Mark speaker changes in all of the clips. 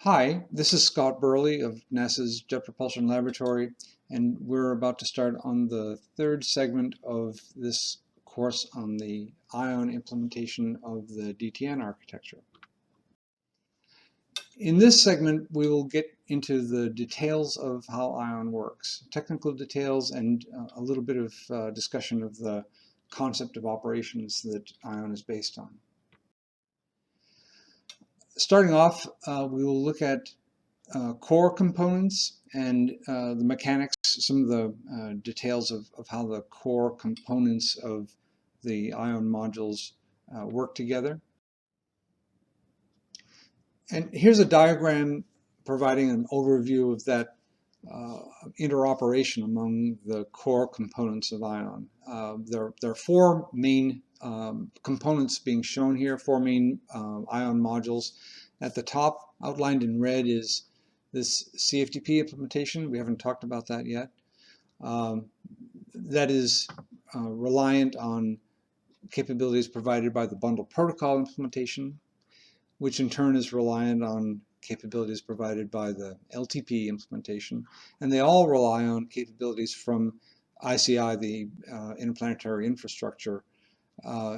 Speaker 1: Hi, this is Scott Burley of NASA's Jet Propulsion Laboratory, and we're about to start on the third segment of this course on the ion implementation of the DTN architecture. In this segment, we will get into the details of how ion works, technical details, and a little bit of discussion of the concept of operations that ion is based on. Starting off, we will look at core components and the mechanics, some of the details of how the core components of the ion modules work together. And here's a diagram providing an overview of that interoperation among the core components of ion. There are four main components being shown here, four main ion modules. At the top, outlined in red, is this CFDP implementation. We haven't talked about that yet. That is reliant on capabilities provided by the bundle protocol implementation, which in turn is reliant on capabilities provided by the LTP implementation. And they all rely on capabilities from ICI, the Interplanetary Infrastructure,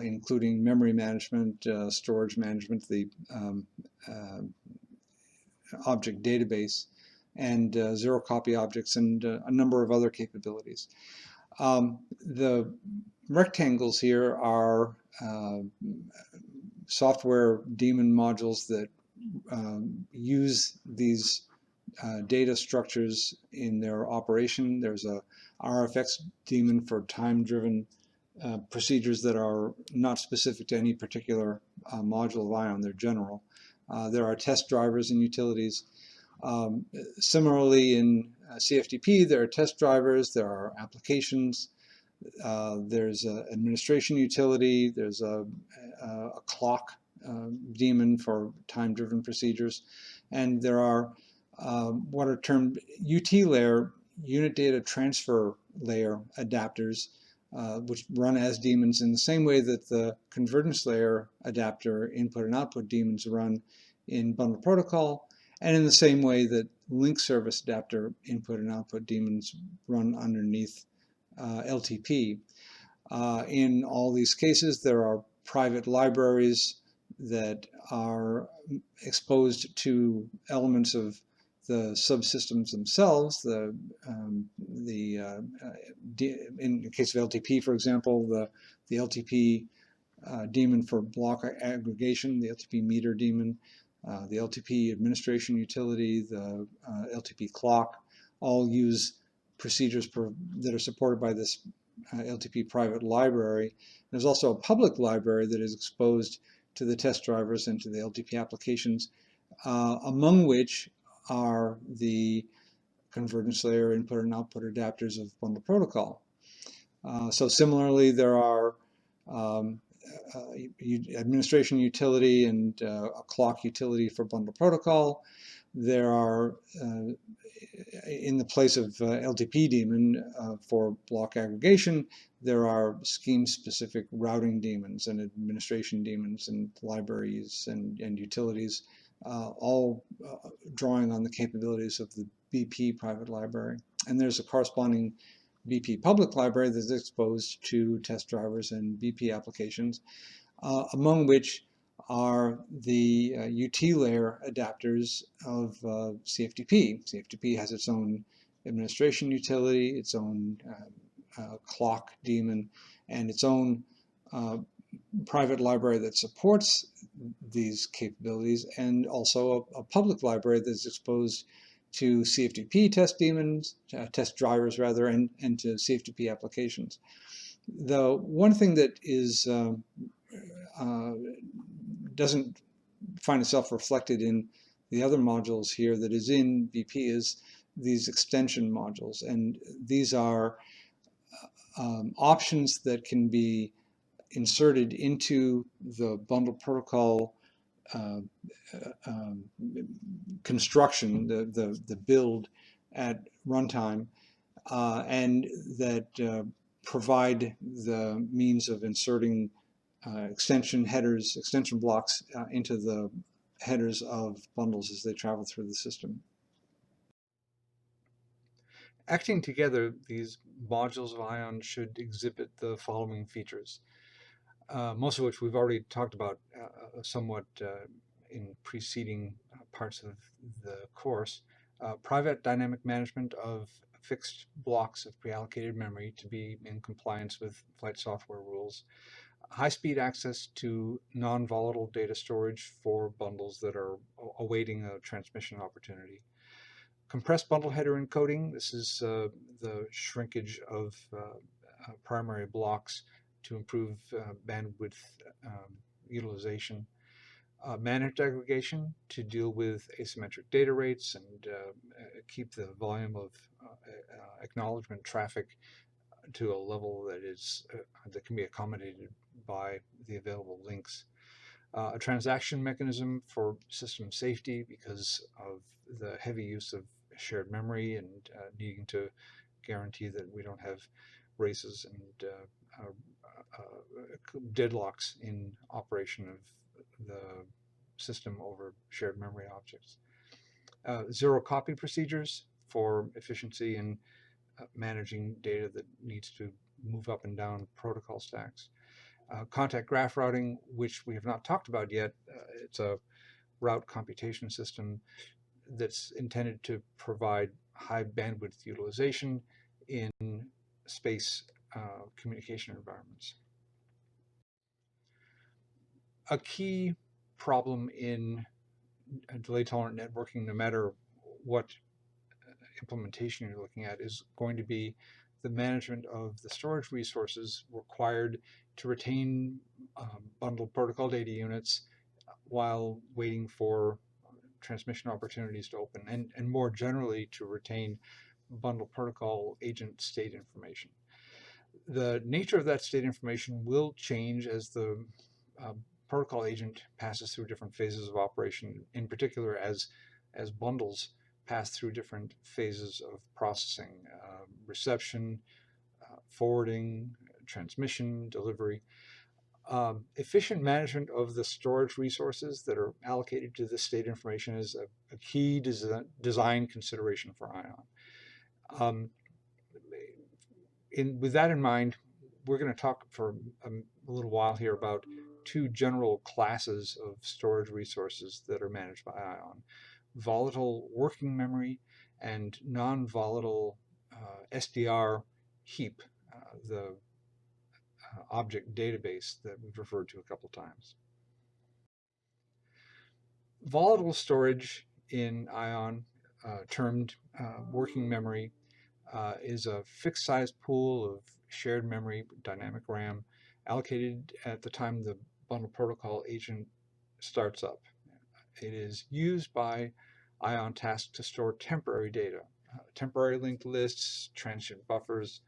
Speaker 1: including memory management, storage management, the object database, and zero copy objects, and a number of other capabilities. The rectangles here are software daemon modules that use these data structures in their operation. There's a RFX daemon for time-driven procedures that are not specific to any particular module of ion. They're general. There are test drivers and utilities. Similarly, in CFDP, there are test drivers, there are applications, there's an administration utility, there's a clock daemon for time-driven procedures, and there are what are termed UT layer, unit data transfer layer adapters, which run as daemons in the same way that the convergence layer adapter input and output daemons run in bundle protocol, and in the same way that link service adapter input and output daemons run underneath LTP. In all these cases, there are private libraries that are exposed to elements of the subsystems themselves. In the case of LTP, for example, the LTP daemon for block aggregation, the LTP meter daemon, the LTP administration utility, the LTP clock, all use procedures that are supported by this LTP private library. There's also a public library that is exposed to the test drivers and to the LTP applications, among which are the convergence layer input and output adapters of bundle protocol. So similarly, there are administration utility and a clock utility for bundle protocol. There are, in the place of LTP daemon for block aggregation, there are scheme-specific routing daemons and administration daemons and libraries and utilities, all drawing on the capabilities of the BP private library. And there's a corresponding BP public library that's exposed to test drivers and BP applications, among which are the UT layer adapters of CFDP. CFDP has its own administration utility, its own clock daemon, and its own private library that supports these capabilities, and also a public library that's exposed to CFDP test daemons, test drivers rather, and to CFDP applications. The one thing that is doesn't find itself reflected in the other modules here that is in BP is these extension modules, and these are options that can be inserted into the bundle protocol construction, the build at runtime, and that provide the means of inserting extension headers, extension blocks into the headers of bundles as they travel through the system.
Speaker 2: Acting together, these modules of ION should exhibit the following features, most of which we've already talked about somewhat in preceding parts of the course. Private dynamic management of fixed blocks of pre-allocated memory to be in compliance with flight software rules. High-speed access to non-volatile data storage for bundles that are awaiting a transmission opportunity. Compressed bundle header encoding. This is the shrinkage of primary blocks to improve bandwidth utilization. Managed aggregation to deal with asymmetric data rates and keep the volume of acknowledgement traffic to a level that is that can be accommodated by the available links. A transaction mechanism for system safety because of the heavy use of shared memory and needing to guarantee that we don't have races and deadlocks in operation of the system over shared memory objects. Zero copy procedures for efficiency in managing data that needs to move up and down protocol stacks. Contact graph routing, which we have not talked about yet. It's a route computation system that's intended to provide high bandwidth utilization in space communication environments. A key problem in delay tolerant networking, no matter what implementation you're looking at, is going to be the management of the storage resources required to retain bundled protocol data units while waiting for transmission opportunities to open, and more generally to retain bundled protocol agent state information. The nature of that state information will change as the protocol agent passes through different phases of operation, in particular as bundles pass through different phases of processing, reception, forwarding, transmission, delivery. Efficient management of the storage resources that are allocated to this state information is a key design consideration for ION. With that in mind, we're going to talk for a little while here about two general classes of storage resources that are managed by ION: volatile working memory and non-volatile SDR heap, the object database that we've referred to a couple times. Volatile storage in ION, termed working memory, is a fixed size pool of shared memory, dynamic RAM, allocated at the time the bundle protocol agent starts up. It is used by ION tasks to store temporary data, temporary linked lists, transient buffers,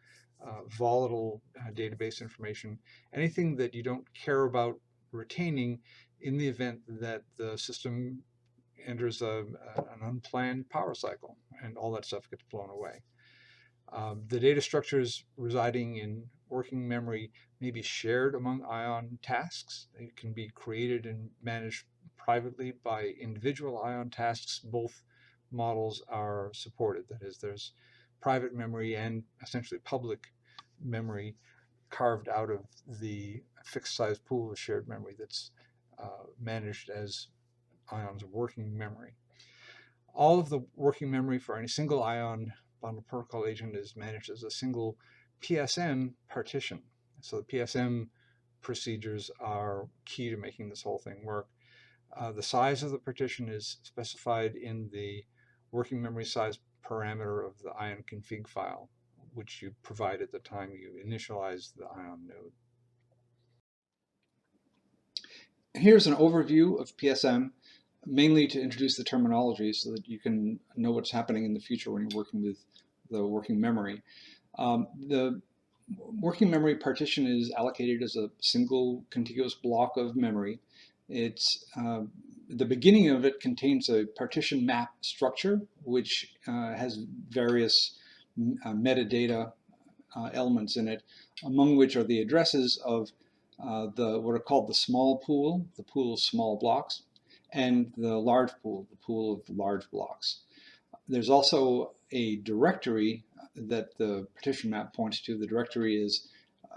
Speaker 2: volatile database information, anything that you don't care about retaining in the event that the system enters an unplanned power cycle and all that stuff gets blown away. The data structures residing in working memory may be shared among ION tasks. It can be created and managed privately by individual ION tasks. Both models are supported. That is, there's private memory and essentially public memory carved out of the fixed size pool of shared memory that's managed as ION's working memory. All of the working memory for any single ION bundle protocol agent is managed as a single PSM partition. So the PSM procedures are key to making this whole thing work. The size of the partition is specified in the working memory size parameter of the ION config file, which you provide at the time you initialize the ION node.
Speaker 1: Here's an overview of PSM, mainly to introduce the terminology so that you can know what's happening in the future when you're working with the working memory. The working memory partition is allocated as a single contiguous block of memory. It's the beginning of it contains a partition map structure, which has various metadata elements in it, among which are the addresses of what are called the small pool, the pool of small blocks, and the large pool, the pool of large blocks. There's also a directory that the partition map points to. The directory is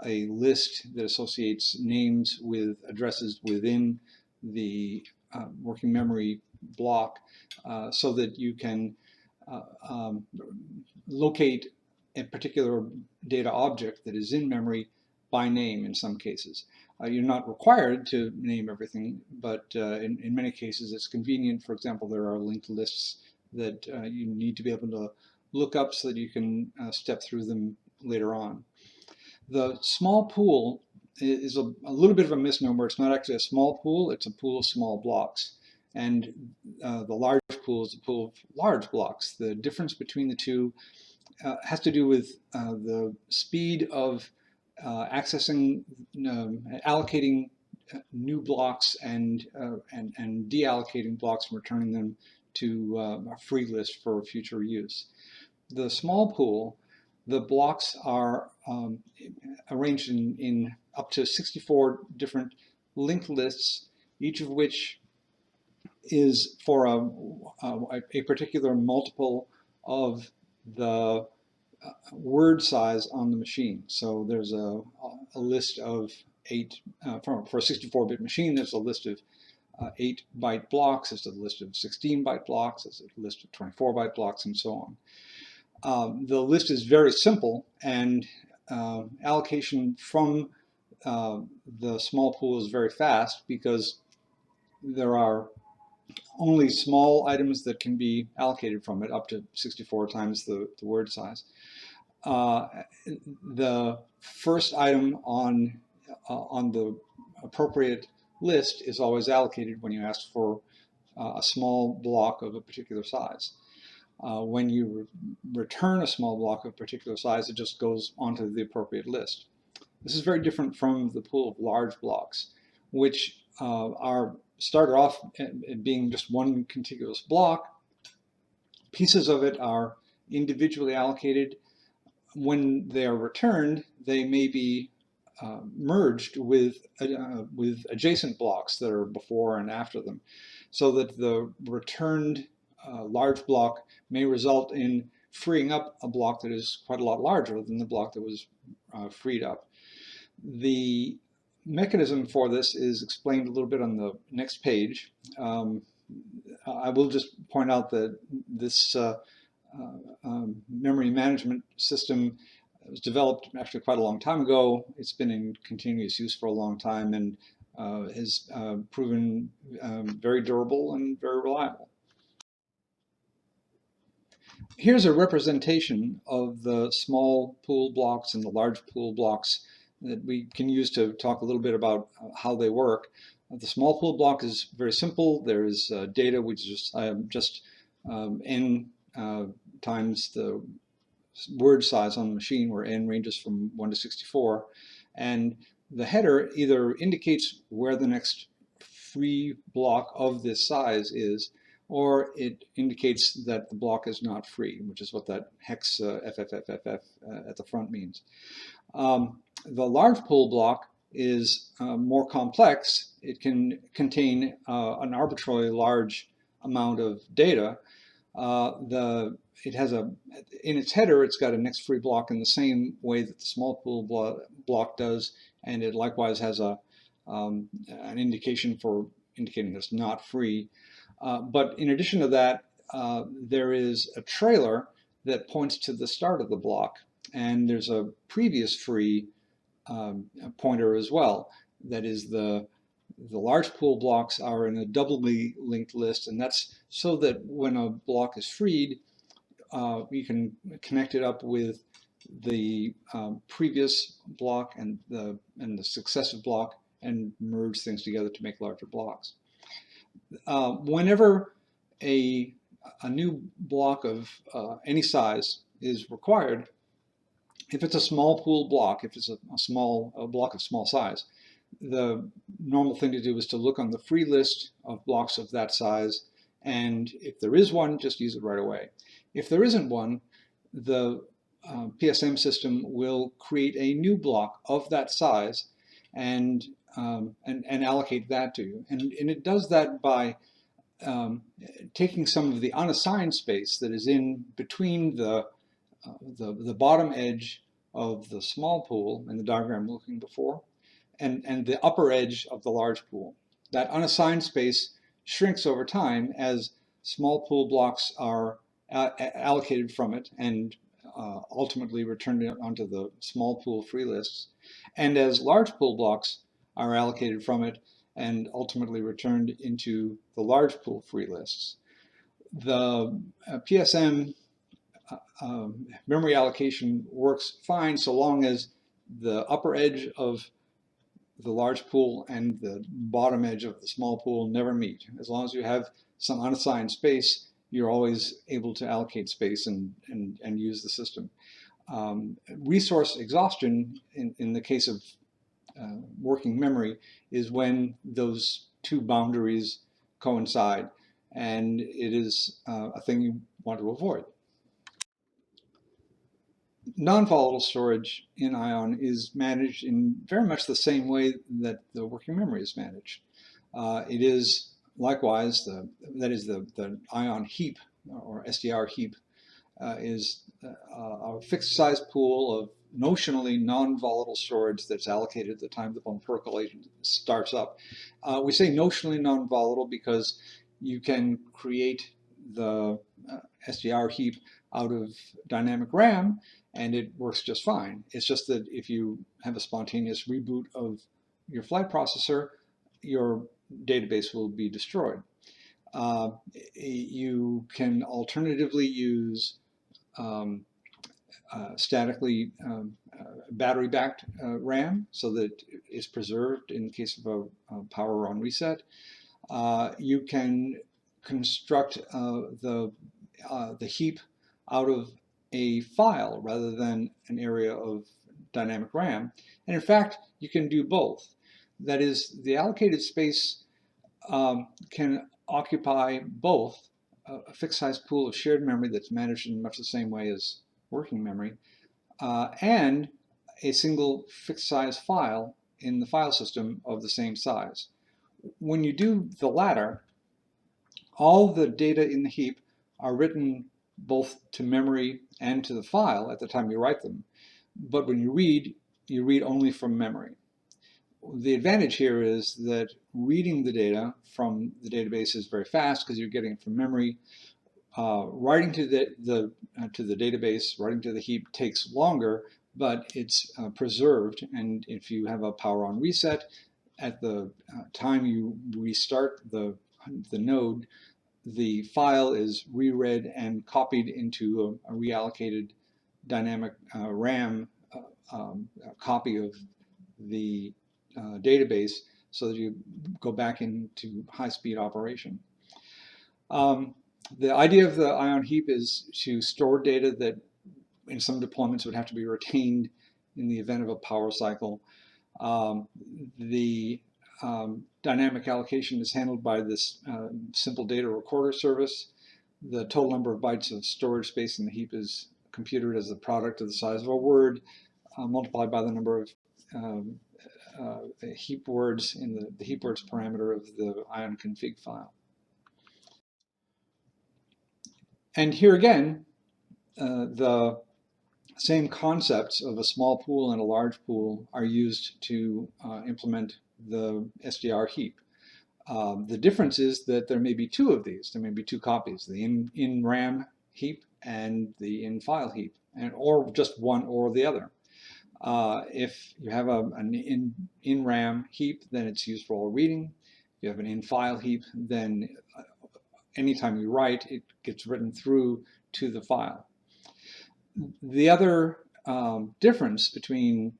Speaker 1: a list that associates names with addresses within the working memory block so that you can uh, um, locate a particular data object that is in memory by name in some cases. You're not required to name everything, but in many cases it's convenient. For example, there are linked lists that you need to be able to look up so that you can step through them later on. The small pool is a little bit of a misnomer. It's not actually a small pool, it's a pool of small blocks. And the large pool is a pool of large blocks. The difference between the two has to do with the speed of accessing, allocating new blocks and deallocating blocks and returning them to a free list for future use. The small pool, the blocks are arranged in up to 64 different linked lists, each of which is for a particular multiple of the word size on the machine. So there's a list of 8, for a 64-bit machine, there's a list of 8-byte blocks, there's a list of 16-byte blocks, there's a list of 24-byte blocks, and so on. The list is very simple, and allocation from the small pool is very fast because there are only small items that can be allocated from it, up to 64 times the word size. The first item on the appropriate list is always allocated when you ask for a small block of a particular size. When you return a small block of a particular size, it just goes onto the appropriate list. This is very different from the pool of large blocks, which are started off being just one contiguous block. Pieces of it are individually allocated. When they are returned, they may be merged with adjacent blocks that are before and after them, so that the returned large block may result in freeing up a block that is quite a lot larger than the block that was freed up. The mechanism for this is explained a little bit on the next page. I will just point out that this memory management system was developed actually quite a long time ago. It's been in continuous use for a long time and has proven very durable and very reliable. Here's a representation of the small pool blocks and the large pool blocks that we can use to talk a little bit about how they work. The small pool block is very simple. There is data which is just n times the word size on the machine, where n ranges from 1 to 64. And the header either indicates where the next free block of this size is, or it indicates that the block is not free, which is what that hex FFFFF at the front means. The large pool block is more complex. It can contain an arbitrarily large amount of data. It has in its header, it's got a next free block in the same way that the small pool block does, and it likewise has an indication for indicating that it's not free. But in addition to that, there is a trailer that points to the start of the block, and there's a previous free pointer as well. That is, the large pool blocks are in a doubly linked list, and that's so that when a block is freed, you can connect it up with the previous block and the successive block and merge things together to make larger blocks. Whenever a new block of any size is required, if it's a small pool block, if it's a block of small size, the normal thing to do is to look on the free list of blocks of that size, and if there is one, just use it right away. If there isn't one, the PSM system will create a new block of that size and allocate that to you. And it does that by taking some of the unassigned space that is in between the bottom edge of the small pool in the diagram looking before and the upper edge of the large pool. That unassigned space shrinks over time as small pool blocks are allocated from it and ultimately returned onto the small pool free lists, and as large pool blocks are allocated from it and ultimately returned into the large pool free lists. The PSM memory allocation works fine so long as the upper edge of the large pool and the bottom edge of the small pool never meet. As long as you have some unassigned space, you're always able to allocate space and use the system. Resource exhaustion in the case of working memory is when those two boundaries coincide, and it is a thing you want to avoid. Non-volatile storage in ION is managed in very much the same way that the working memory is managed. It is likewise, the ION heap or SDR heap is a fixed size pool of notionally non-volatile storage that's allocated at the time the bone percolation starts up. We say notionally non-volatile because you can create the SDR heap out of dynamic RAM and it works just fine. It's just that if you have a spontaneous reboot of your flight processor, your database will be destroyed. You can alternatively use statically battery-backed RAM so that it's preserved in case of a power on reset. You can construct the heap out of a file rather than an area of dynamic RAM. And in fact, you can do both. That is, the allocated space can occupy both a fixed size pool of shared memory that's managed in much the same way as working memory, and a single fixed size file in the file system of the same size. When you do the latter, all the data in the heap are written both to memory and to the file at the time you write them. But when you read only from memory. The advantage here is that reading the data from the database is very fast because you're getting it from memory. Writing to the database, writing to the heap takes longer, but it's preserved. And if you have a power on reset, at the time you restart the node, the file is reread and copied into a reallocated dynamic RAM copy of the database so that you go back into high-speed operation. The idea of the ION heap is to store data that in some deployments would have to be retained in the event of a power cycle. The dynamic allocation is handled by this simple data recorder service. The total number of bytes of storage space in the heap is computed as the product of the size of a word multiplied by the number of heap words in the heap words parameter of the ION config file. And here again, the same concepts of a small pool and a large pool are used to implement the SDR heap. The difference is that there may be two of these. There may be two copies, the in RAM heap and the in file heap, or just one or the other. If you have an in RAM heap, then it's used for all reading. If you have an in file heap, then anytime you write, it gets written through to the file. The other difference between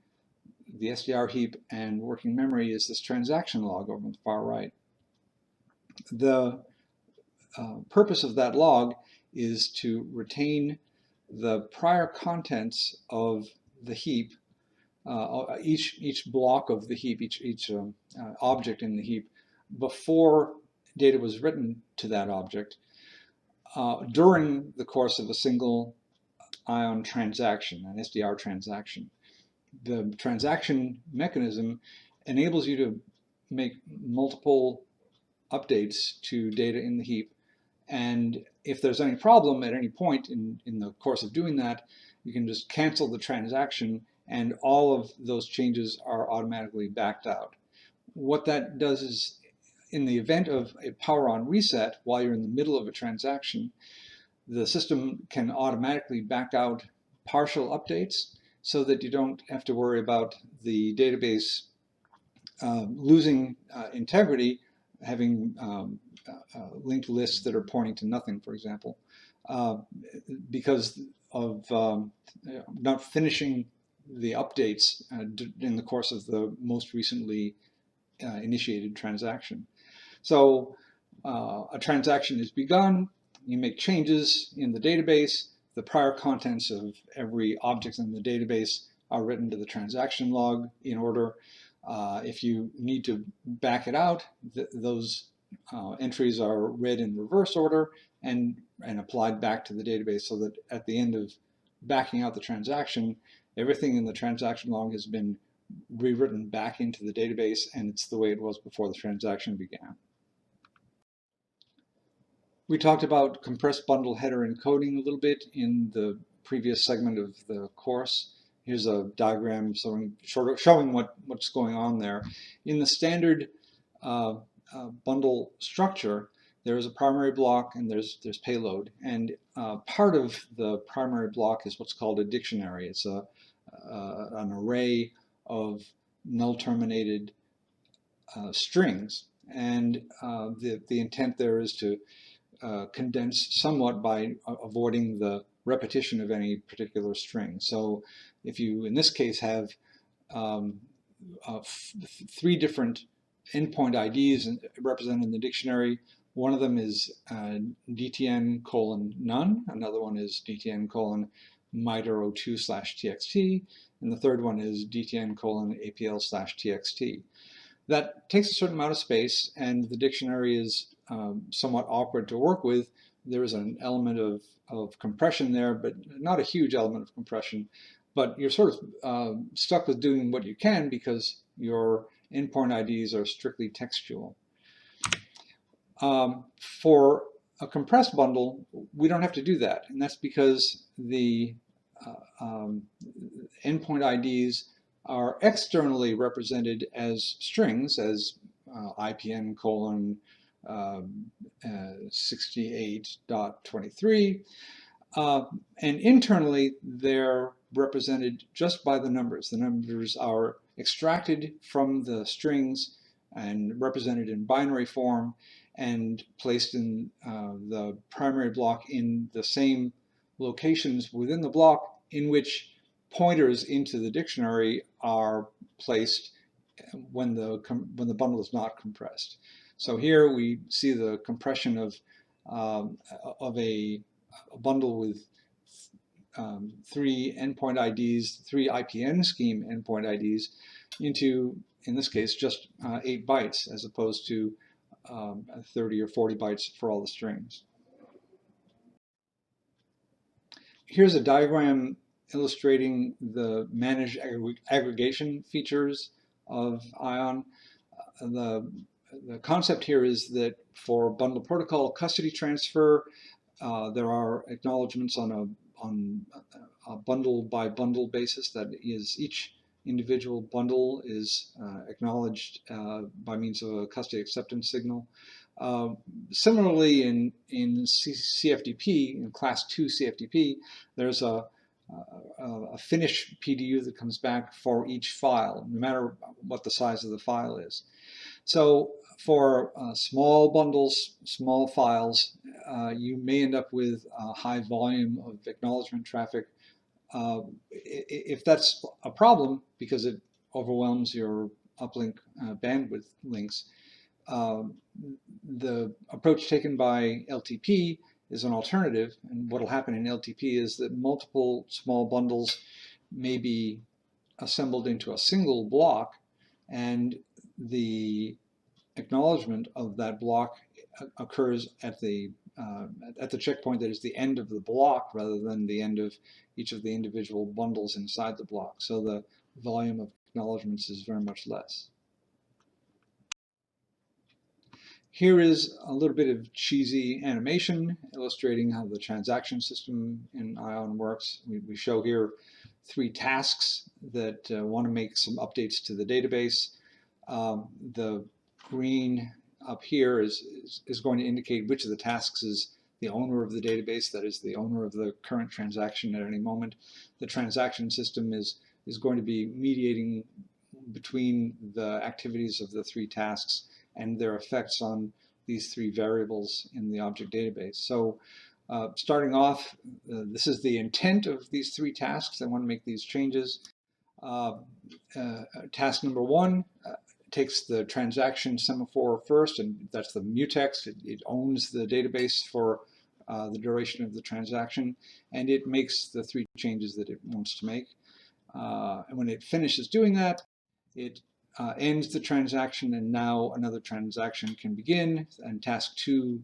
Speaker 1: the SDR heap and working memory is this transaction log over on the far right. The purpose of that log is to retain the prior contents of the heap, each block of the heap, each object in the heap, before data was written to that object during the course of a single ION transaction, an SDR transaction. The transaction mechanism enables you to make multiple updates to data in the heap. And if there's any problem at any point in the course of doing that, you can just cancel the transaction and all of those changes are automatically backed out. What that does is, in the event of a power on reset while you're in the middle of a transaction, the system can automatically back out partial updates so that you don't have to worry about the database losing integrity, having linked lists that are pointing to nothing, for example, because of not finishing the updates in the course of the most recently initiated transaction. So a transaction is begun, you make changes in the database, the prior contents of every object in the database are written to the transaction log in order. If you need to back it out, those entries are read in reverse order and applied back to the database so that at the end of backing out the transaction, everything in the transaction log has been rewritten back into the database and it's the way it was before the transaction began. We talked about compressed bundle header encoding a little bit in the previous segment of the course. Here's a diagram showing what's going on there. In the standard bundle structure, there's a primary block and there's payload. And part of the primary block is what's called a dictionary. It's an array of null-terminated strings. And the intent there is to condense somewhat by avoiding the repetition of any particular string. So if you, in this case, have 3 different endpoint IDs represented in the dictionary, one of them is DTN:none, another one is DTN:miter02/txt, and the third one is DTN:APL/txt. That takes a certain amount of space, and the dictionary is somewhat awkward to work with. There is an element of compression there, but not a huge element of compression. But you're sort of stuck with doing what you can because your endpoint IDs are strictly textual. For a compressed bundle, we don't have to do that, and that's because the endpoint IDs are externally represented as strings, as IPN:68.23, and internally they're represented just by the numbers. The numbers are extracted from the strings and represented in binary form and placed in the primary block in the same locations within the block in which pointers into the dictionary are placed when the bundle is not compressed. So here we see the compression of a bundle with 3 endpoint IDs, 3 IPN scheme endpoint IDs into, in this case, just 8 bytes as opposed to 30 or 40 bytes for all the strings. Here's a diagram illustrating the managed aggregation features of ION. The concept here is that for bundle protocol custody transfer, there are acknowledgments on a bundle by bundle basis. That is, each individual bundle is acknowledged by means of a custody acceptance signal. Similarly, in CFDP, in class 2 CFDP, there's a finish PDU that comes back for each file, no matter what the size of the file is. So for small bundles, small files, you may end up with a high volume of acknowledgement traffic. If that's a problem because it overwhelms your uplink bandwidth links, the approach taken by LTP is an alternative, and what will happen in LTP is that multiple small bundles may be assembled into a single block, and the acknowledgement of that block occurs at the checkpoint that is the end of the block rather than the end of each of the individual bundles inside the block. So the volume of acknowledgements is very much less. Here is a little bit of cheesy animation illustrating how the transaction system in ION works. We show here 3 tasks that want to make some updates to the database. The green up here is going to indicate which of the tasks is the owner of the database, that is the owner of the current transaction at any moment. The transaction system is going to be mediating between the activities of the 3 tasks and their effects on these 3 variables in the object database. So starting off, this is the intent of these 3 tasks. I want to make these changes. Task number 1 takes the transaction semaphore first, and that's the mutex. It owns the database for the duration of the transaction, and it makes the 3 changes that it wants to make. And when it finishes doing that, it ends the transaction, and now another transaction can begin, and task 2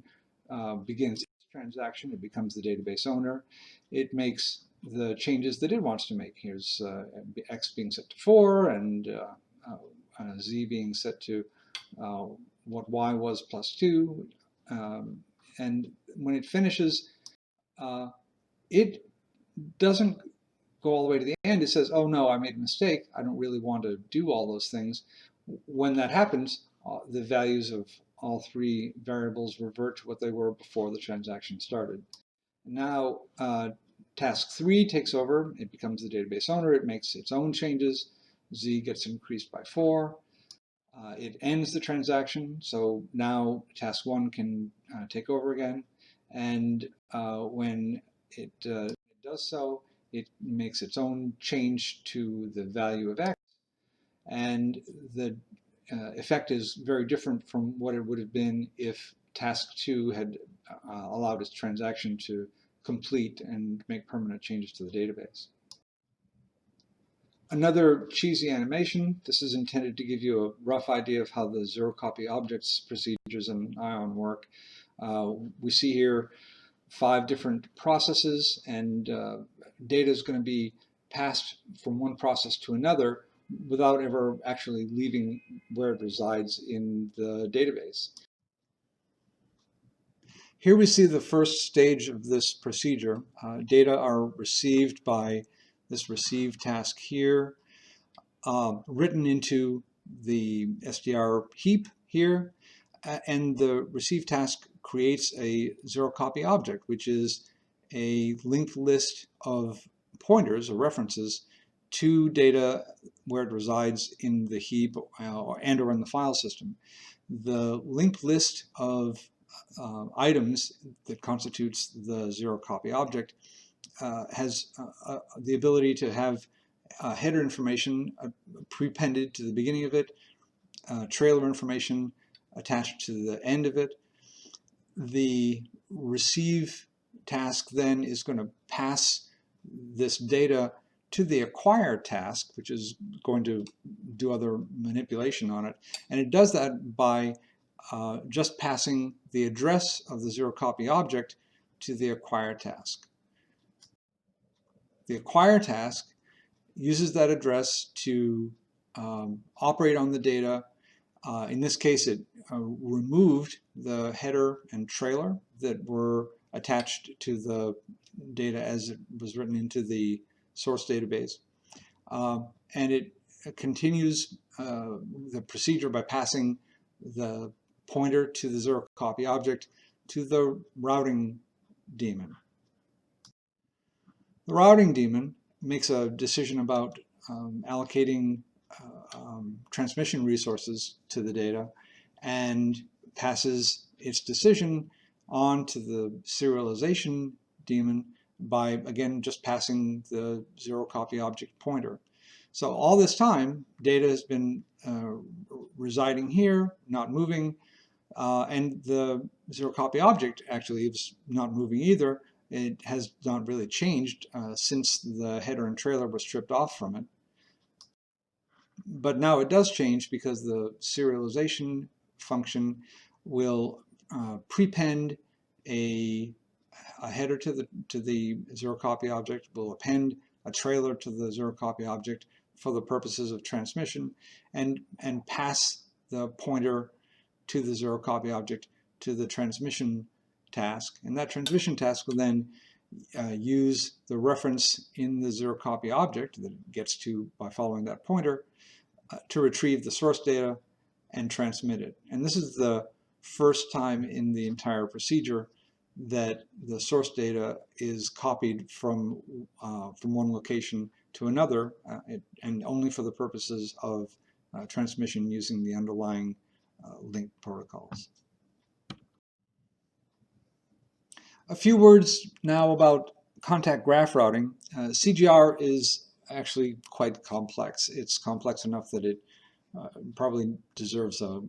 Speaker 1: begins its transaction. It becomes the database owner. It makes the changes that it wants to make. Here's x being set to 4, and z being set to what y was plus 2. And when it finishes, it doesn't go all the way to the end. It says, oh no, I made a mistake. I don't really want to do all those things. When that happens, the values of all 3 variables revert to what they were before the transaction started. Now, task 3 takes over. It becomes the database owner. It makes its own changes. Z gets increased by 4. It ends the transaction. So now task 1 can take over again. And when it does so, it makes its own change to the value of x, and the effect is very different from what it would have been if task 2 had allowed its transaction to complete and make permanent changes to the database. Another cheesy animation. This is intended to give you a rough idea of how the zero-copy objects procedures in ION work. We see here 5 different processes, and data is going to be passed from one process to another without ever actually leaving where it resides in the database. Here we see the first stage of this procedure. Data are received by this receive task here, written into the SDR heap here, and the receive task creates a zero-copy object, which is a linked list of pointers or references to data where it resides in the heap and or in the file system. The linked list of items that constitutes the zero-copy object has the ability to have header information prepended to the beginning of it, trailer information attached to the end of it. The receive task then is going to pass this data to the acquire task, which is going to do other manipulation on it. And it does that by just passing the address of the zero-copy object to the acquire task. The acquire task uses that address to operate on the data. In this case, it removed the header and trailer that were attached to the data as it was written into the source database. And it continues the procedure by passing the pointer to the zero-copy object to the routing daemon. The routing daemon makes a decision about allocating transmission resources to the data and passes its decision on to the serialization daemon by, again, just passing the zero-copy object pointer. So all this time, data has been residing here, not moving, and the zero-copy object actually is not moving either. It has not really changed since the header and trailer was stripped off from it. But now it does change because the serialization function will prepend a header to the zero-copy object, will append a trailer to the zero-copy object for the purposes of transmission, and pass the pointer to the zero copy object to the transmission task. And that transmission task will then use the reference in the zero copy object that it gets to by following that pointer to retrieve the source data and transmit it. And this is the first time in the entire procedure that the source data is copied from one location to another, and only for the purposes of transmission using the underlying link protocols. A few words now about contact graph routing. CGR is actually quite complex. It's complex enough that it probably deserves a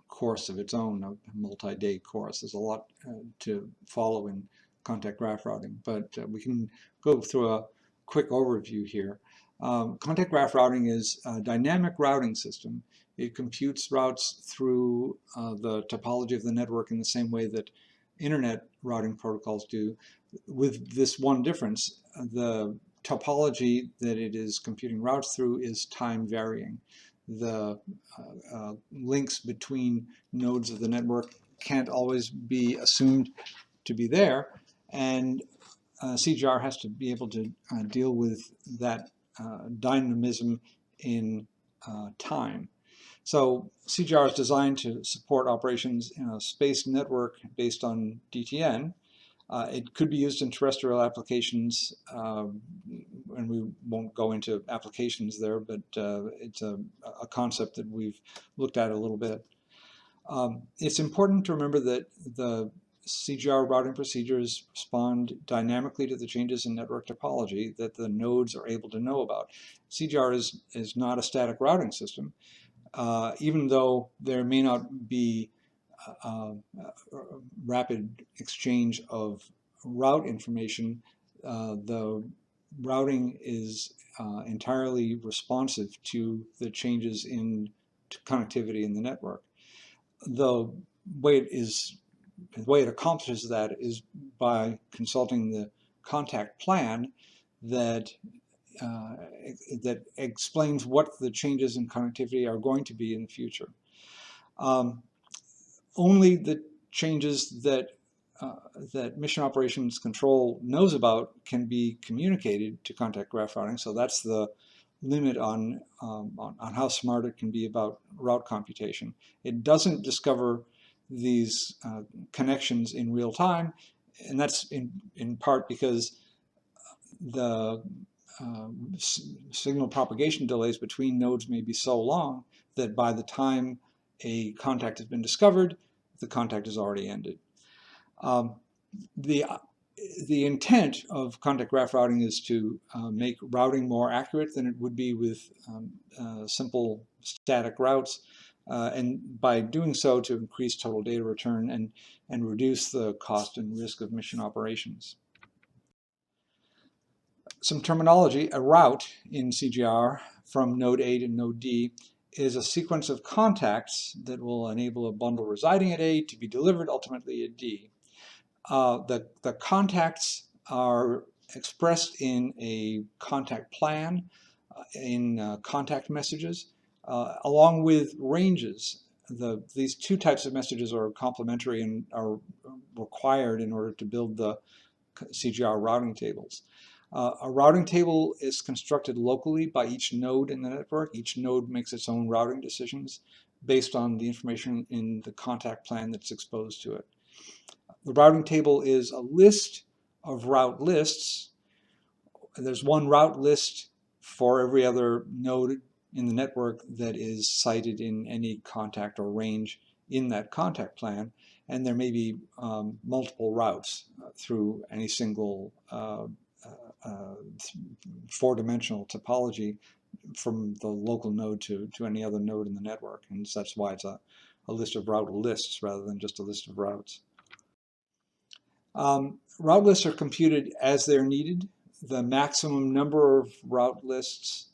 Speaker 1: course of its own, a multi-day course. There's a lot to follow in contact graph routing, but we can go through a quick overview here. Contact graph routing is a dynamic routing system. It computes routes through the topology of the network in the same way that internet routing protocols do, with this one difference. The topology that it is computing routes through is time varying. The links between nodes of the network can't always be assumed to be there, and CGR has to be able to deal with that dynamism in time. So CGR is designed to support operations in a space network based on DTN. It could be used in terrestrial applications, and we won't go into applications there, but it's a concept that we've looked at a little bit. It's important to remember that the CGR routing procedures respond dynamically to the changes in network topology that the nodes are able to know about. CGR is not a static routing system. Even though there may not be rapid exchange of route information, the routing is entirely responsive to the changes in connectivity in the network. The way it accomplishes that is by consulting the contact plan that that explains what the changes in connectivity are going to be in the future. Only the changes that that mission operations control knows about can be communicated to contact graph routing. So that's the limit on how smart it can be about route computation. It doesn't discover these connections in real time, and that's in part because the signal propagation delays between nodes may be so long that by the time a contact has been discovered, the contact is already ended. The intent of contact graph routing is to make routing more accurate than it would be with simple static routes, and by doing so to increase total data return and reduce the cost and risk of mission operations. Some terminology: a route in CGR from node A to node D is a sequence of contacts that will enable a bundle residing at A to be delivered ultimately at D. The contacts are expressed in a contact plan, in contact messages, along with ranges. These two types of messages are complementary and are required in order to build the CGR routing tables. A routing table is constructed locally by each node in the network. Each node makes its own routing decisions based on the information in the contact plan that's exposed to it. The routing table is a list of route lists. There's one route list for every other node in the network that is cited in any contact or range in that contact plan, and there may be multiple routes through any single four-dimensional topology from the local node to any other node in the network, and so that's why it's a list of route lists rather than just a list of routes. Route lists are computed as they're needed. The maximum number of route lists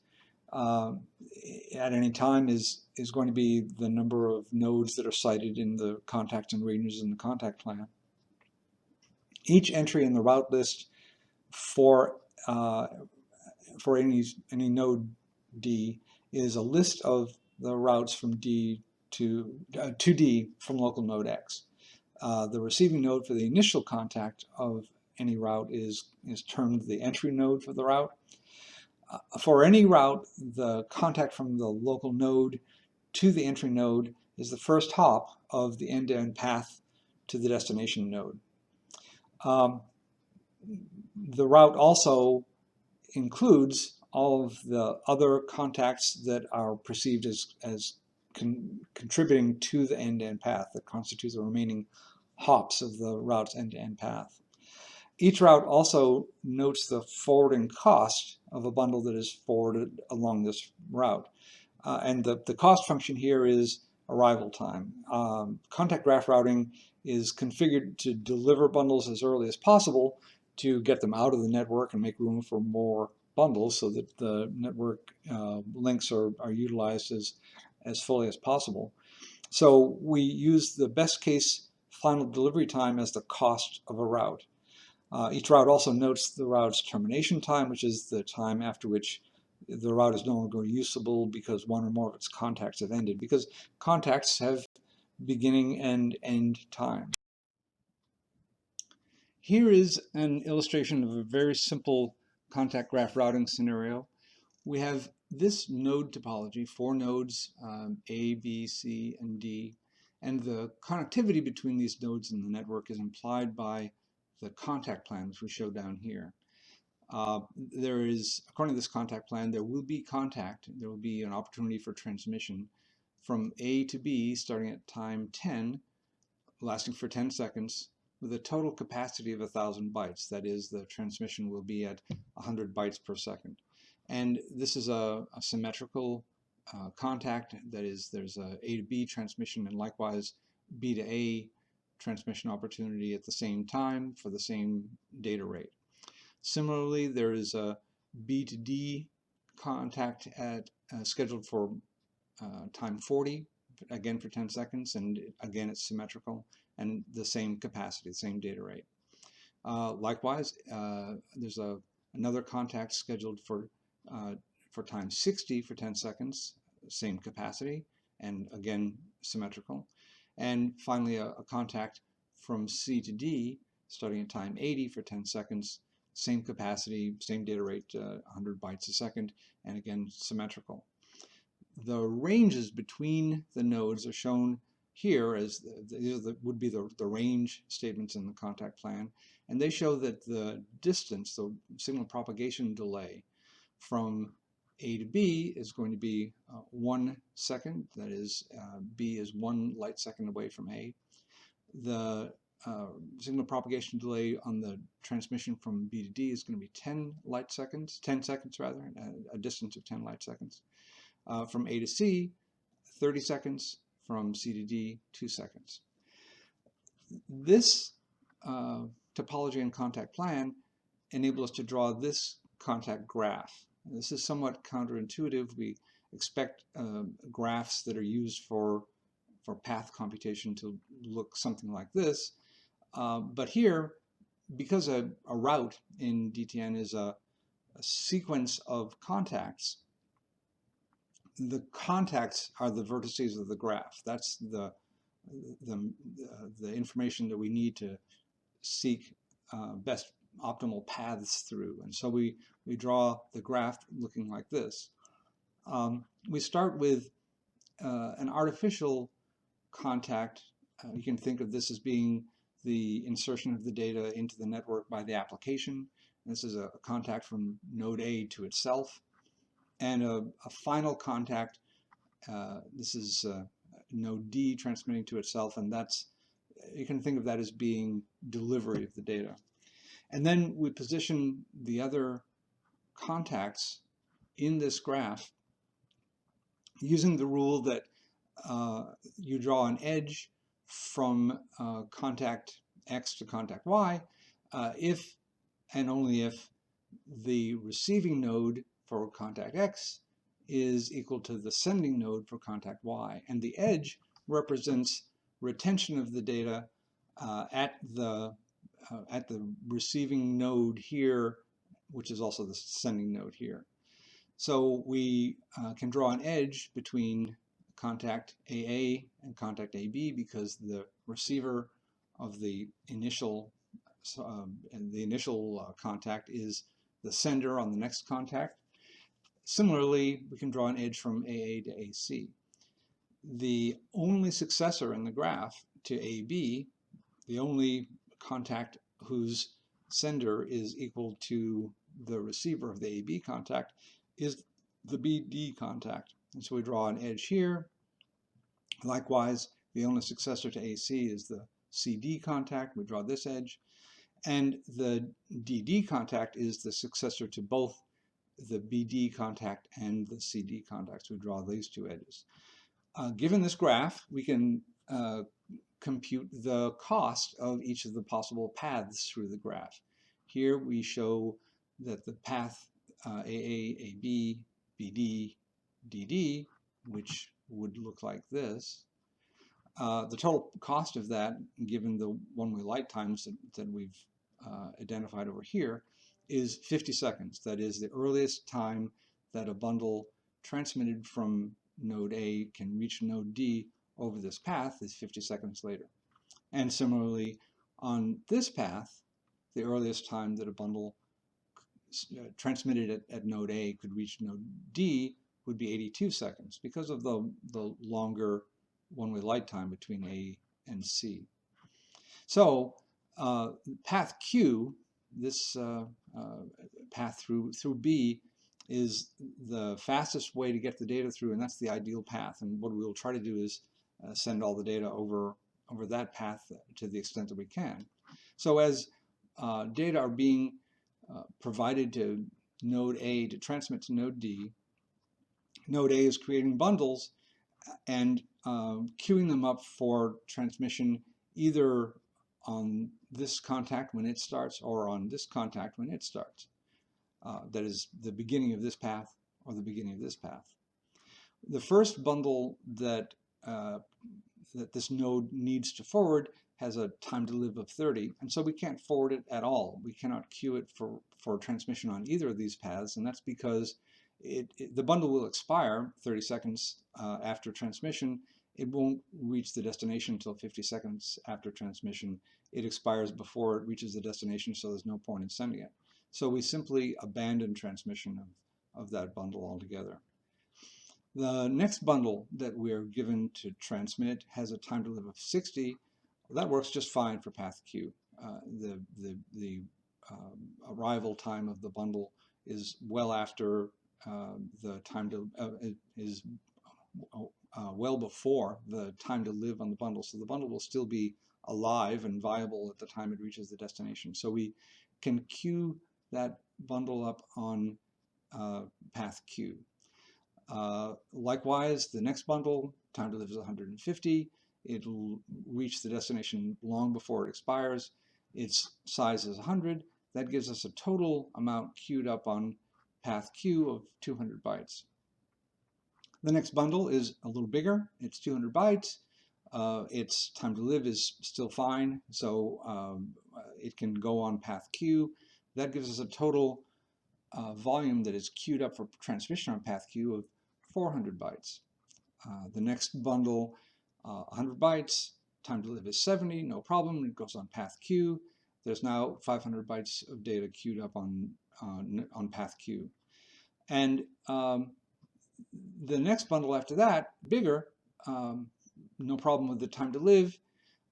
Speaker 1: at any time is going to be the number of nodes that are cited in the contacts and ranges in the contact plan. Each entry in the route list for any node D is a list of the routes from D to 2D from local node X. The receiving node for the initial contact of any route is termed the entry node for the route. For any route, the contact from the local node to the entry node is the first hop of the end-to-end path to the destination node. The route also includes all of the other contacts that are perceived as contributing to the end-to-end path that constitutes the remaining hops of the route's end-to-end path. Each route also notes the forwarding cost of a bundle that is forwarded along this route. And the cost function here is arrival time. Contact graph routing is configured to deliver bundles as early as possible to get them out of the network and make room for more bundles so that the network links are utilized as fully as possible. So we use the best case final delivery time as the cost of a route. Each route also notes the route's termination time, which is the time after which the route is no longer usable because one or more of its contacts have ended, because contacts have beginning and end time. Here is an illustration of a very simple contact graph routing scenario. We have this node topology, 4 nodes, A, B, C, and D, and the connectivity between these nodes in the network is implied by the contact plan, which we show down here. There is, according to this contact plan, there will be contact, there will be an opportunity for transmission from A to B starting at time 10, lasting for 10 seconds, with a total capacity of 1,000 bytes. That is, the transmission will be at 100 bytes per second. And this is a symmetrical contact. That is, there's a to B transmission and likewise B to A transmission opportunity at the same time for the same data rate. Similarly, there is a B to D contact scheduled for time 40, again for 10 seconds, and again it's symmetrical and the same capacity, the same data rate. Likewise, there's another contact scheduled for time 60 for 10 seconds, same capacity, and again symmetrical. And finally, a contact from C to D starting at time 80 for 10 seconds, same capacity, same data rate, 100 bytes a second, and again symmetrical. The ranges between the nodes are shown here as would be the range statements in the contact plan, and they show that the distance, the signal propagation delay from A to B is going to be 1 second. That is, B is 1 light second away from A. The signal propagation delay on the transmission from B to D is going to be 10 seconds rather, a distance of 10 light seconds. From A to C, 30 seconds. From C to D, 2 seconds. This topology and contact plan enable us to draw this contact graph. This is somewhat counterintuitive. We expect graphs that are used for path computation to look something like this. But here, because a route in DTN is a sequence of contacts, the contacts are the vertices of the graph. That's the information that we need to seek best optimal paths through. And so we draw the graph looking like this. We start with an artificial contact. You can think of this as being the insertion of the data into the network by the application. This is a contact from node A to itself. And a final contact, this is node D transmitting to itself, and you can think of that as being delivery of the data. And then we position the other contacts in this graph using the rule that you draw an edge from contact X to contact Y if and only if the receiving node for contact X is equal to the sending node for contact Y. And the edge represents retention of the data at the receiving node here, which is also the sending node here. So we can draw an edge between contact AA and contact AB because the receiver of the initial contact is the sender on the next contact. Similarly, we can draw an edge from AA to AC. The only successor in the graph to AB, the only contact whose sender is equal to the receiver of the AB contact, is the BD contact. And so we draw an edge here. Likewise, the only successor to AC is the CD contact. We draw this edge. And the DD contact is the successor to both the BD contact and the CD contact. So we draw these two edges. Given this graph, we can compute the cost of each of the possible paths through the graph. Here we show that the path AA, AB, BD, DD, which would look like this, the total cost of that, given the one-way light times that we've identified over here, is 50 seconds. That is the earliest time that a bundle transmitted from node A can reach node D over this path is 50 seconds later. And similarly, on this path, the earliest time that a bundle transmitted at node A could reach node D would be 82 seconds because of the longer one-way light time between A and C. So path Q, this path through B, is the fastest way to get the data through, and that's the ideal path. And what we will try to do is send all the data over that path to the extent that we can. So as data are being provided to node A to transmit to node D, node A is creating bundles and queuing them up for transmission either on this contact when it starts or on this contact when it starts. That is the beginning of this path or the beginning of this path. The first bundle that this node needs to forward has a time to live of 30, and so we can't forward it at all. We cannot queue it for transmission on either of these paths, and that's because the bundle will expire 30 seconds after transmission. It won't reach the destination until 50 seconds after transmission. It expires before it reaches the destination, so there's no point in sending it. So we simply abandon transmission of that bundle altogether. The next bundle that we're given to transmit has a time to live of 60. That works just fine for path Q. The arrival time of the bundle is well after the time to is well before the time to live on the bundle. So the bundle will still be alive and viable at the time it reaches the destination. So we can queue that bundle up on path Q. Likewise, the next bundle, time to live is 150. It'll reach the destination long before it expires. Its size is 100. That gives us a total amount queued up on path Q of 200 bytes. The next bundle is a little bigger. It's 200 bytes. Its time to live is still fine, so it can go on path Q. That gives us a total volume that is queued up for transmission on path Q of 400 bytes. The next bundle, 100 bytes, time to live is 70, no problem. It goes on path Q. There's now 500 bytes of data queued up on path Q. And the next bundle after that, bigger, no problem with the time to live,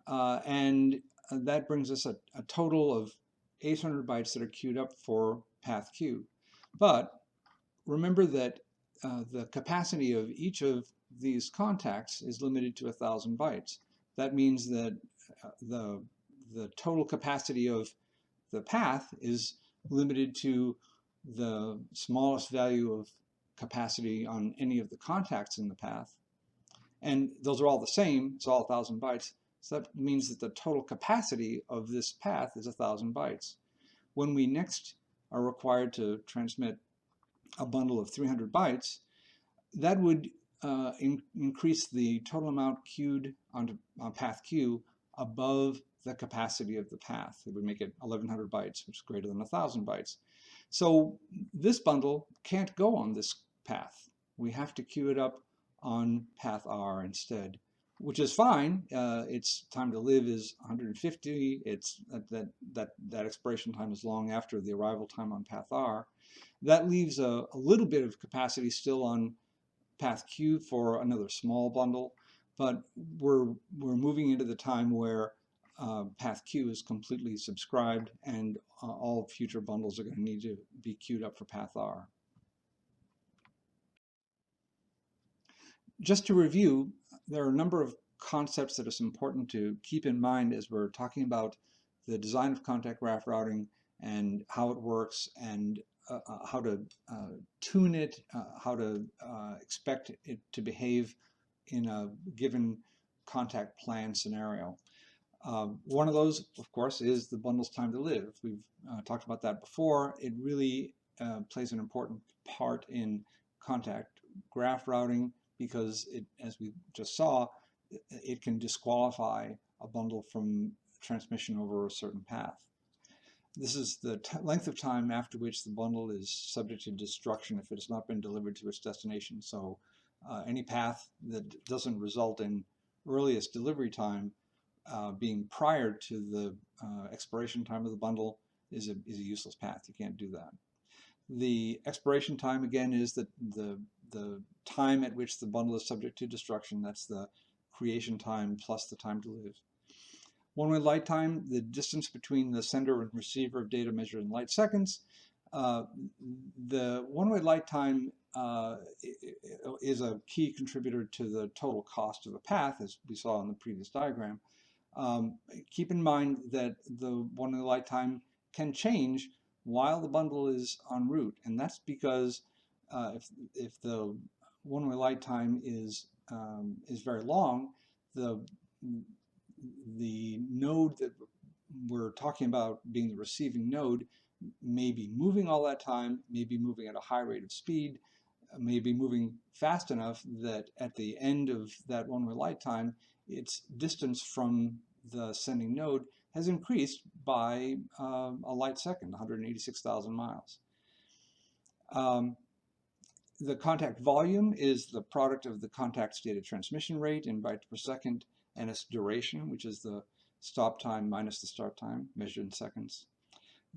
Speaker 1: and that brings us a total of 800 bytes that are queued up for path Q. But remember that the capacity of each of these contacts is limited to 1,000 bytes. That means that the total capacity of the path is limited to the smallest value of capacity on any of the contacts in the path. And those are all the same, it's all 1,000 bytes. So that means that the total capacity of this path is 1,000 bytes. When we next are required to transmit a bundle of 300 bytes, that would increase the total amount queued on path Q above the capacity of the path. It would make it 1,100 bytes, which is greater than 1,000 bytes. So this bundle can't go on this path. We have to queue it up on path R instead, which is fine. Its time to live is 150. It's that expiration time is long after the arrival time on path R. That leaves a little bit of capacity still on path Q for another small bundle, but we're moving into the time where path Q is completely subscribed, and all future bundles are going to need to be queued up for path R. Just to review, there are a number of concepts that it's important to keep in mind as we're talking about the design of contact graph routing and how it works, and how to tune it, how to expect it to behave in a given contact plan scenario. One of those, of course, is the bundle's time to live. We've talked about that before. It really plays an important part in contact graph routing because it, as we just saw, it can disqualify a bundle from transmission over a certain path. This is the length of time after which the bundle is subject to destruction if it has not been delivered to its destination. So any path that doesn't result in earliest delivery time being prior to the expiration time of the bundle is a useless path. You can't do that. The expiration time, again, is the time at which the bundle is subject to destruction. That's the creation time plus the time to live. One-way light time, the distance between the sender and receiver of data measured in light seconds. The one-way light time is a key contributor to the total cost of the path, as we saw in the previous diagram. Keep in mind that the one-way light time can change while the bundle is en route, and that's because if the one-way light time is very long, the node that we're talking about being the receiving node may be moving all that time, may be moving at a high rate of speed, may be moving fast enough that at the end of that one-way light time, its distance from the sending node has increased by a light second, 186,000 miles. The contact volume is the product of the contact's data transmission rate in bytes per second and its duration, which is the stop time minus the start time, measured in seconds.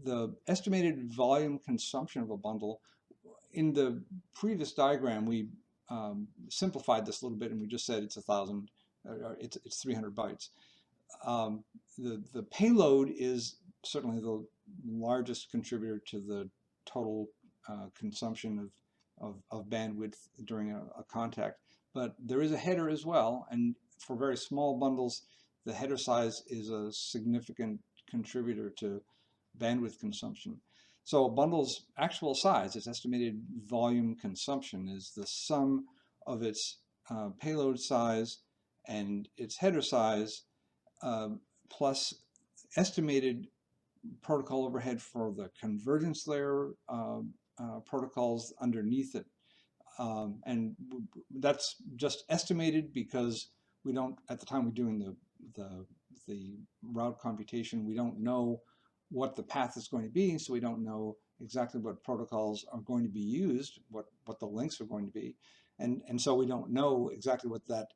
Speaker 1: The estimated volume consumption of a bundle, in the previous diagram, we simplified this a little bit and we just said it's 1,000, it's 300 bytes. The payload is certainly the largest contributor to the total consumption of bandwidth during a contact, but there is a header as well, and for very small bundles, the header size is a significant contributor to bandwidth consumption. So a bundle's actual size, its estimated volume consumption, is the sum of its payload size and its header size plus estimated protocol overhead for the convergence layer protocols underneath it. And that's just estimated because we don't, at the time we're doing the route computation, we don't know what the path is going to be, so we don't know exactly what protocols are going to be used, what the links are going to be. And so we don't know exactly what that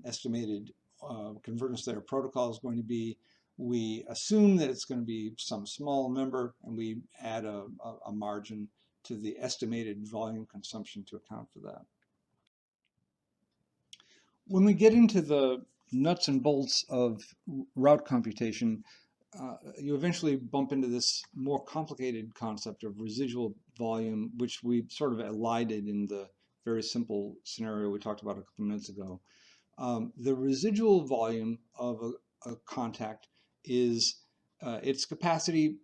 Speaker 1: estimated convergence layer protocol is going to be. We assume that it's going to be some small number, and we add a margin to the estimated volume consumption to account for that. When we get into the nuts and bolts of route computation, you eventually bump into this more complicated concept of residual volume, which we sort of elided in the very simple scenario we talked about a couple minutes ago. The residual volume of a contact is its capacity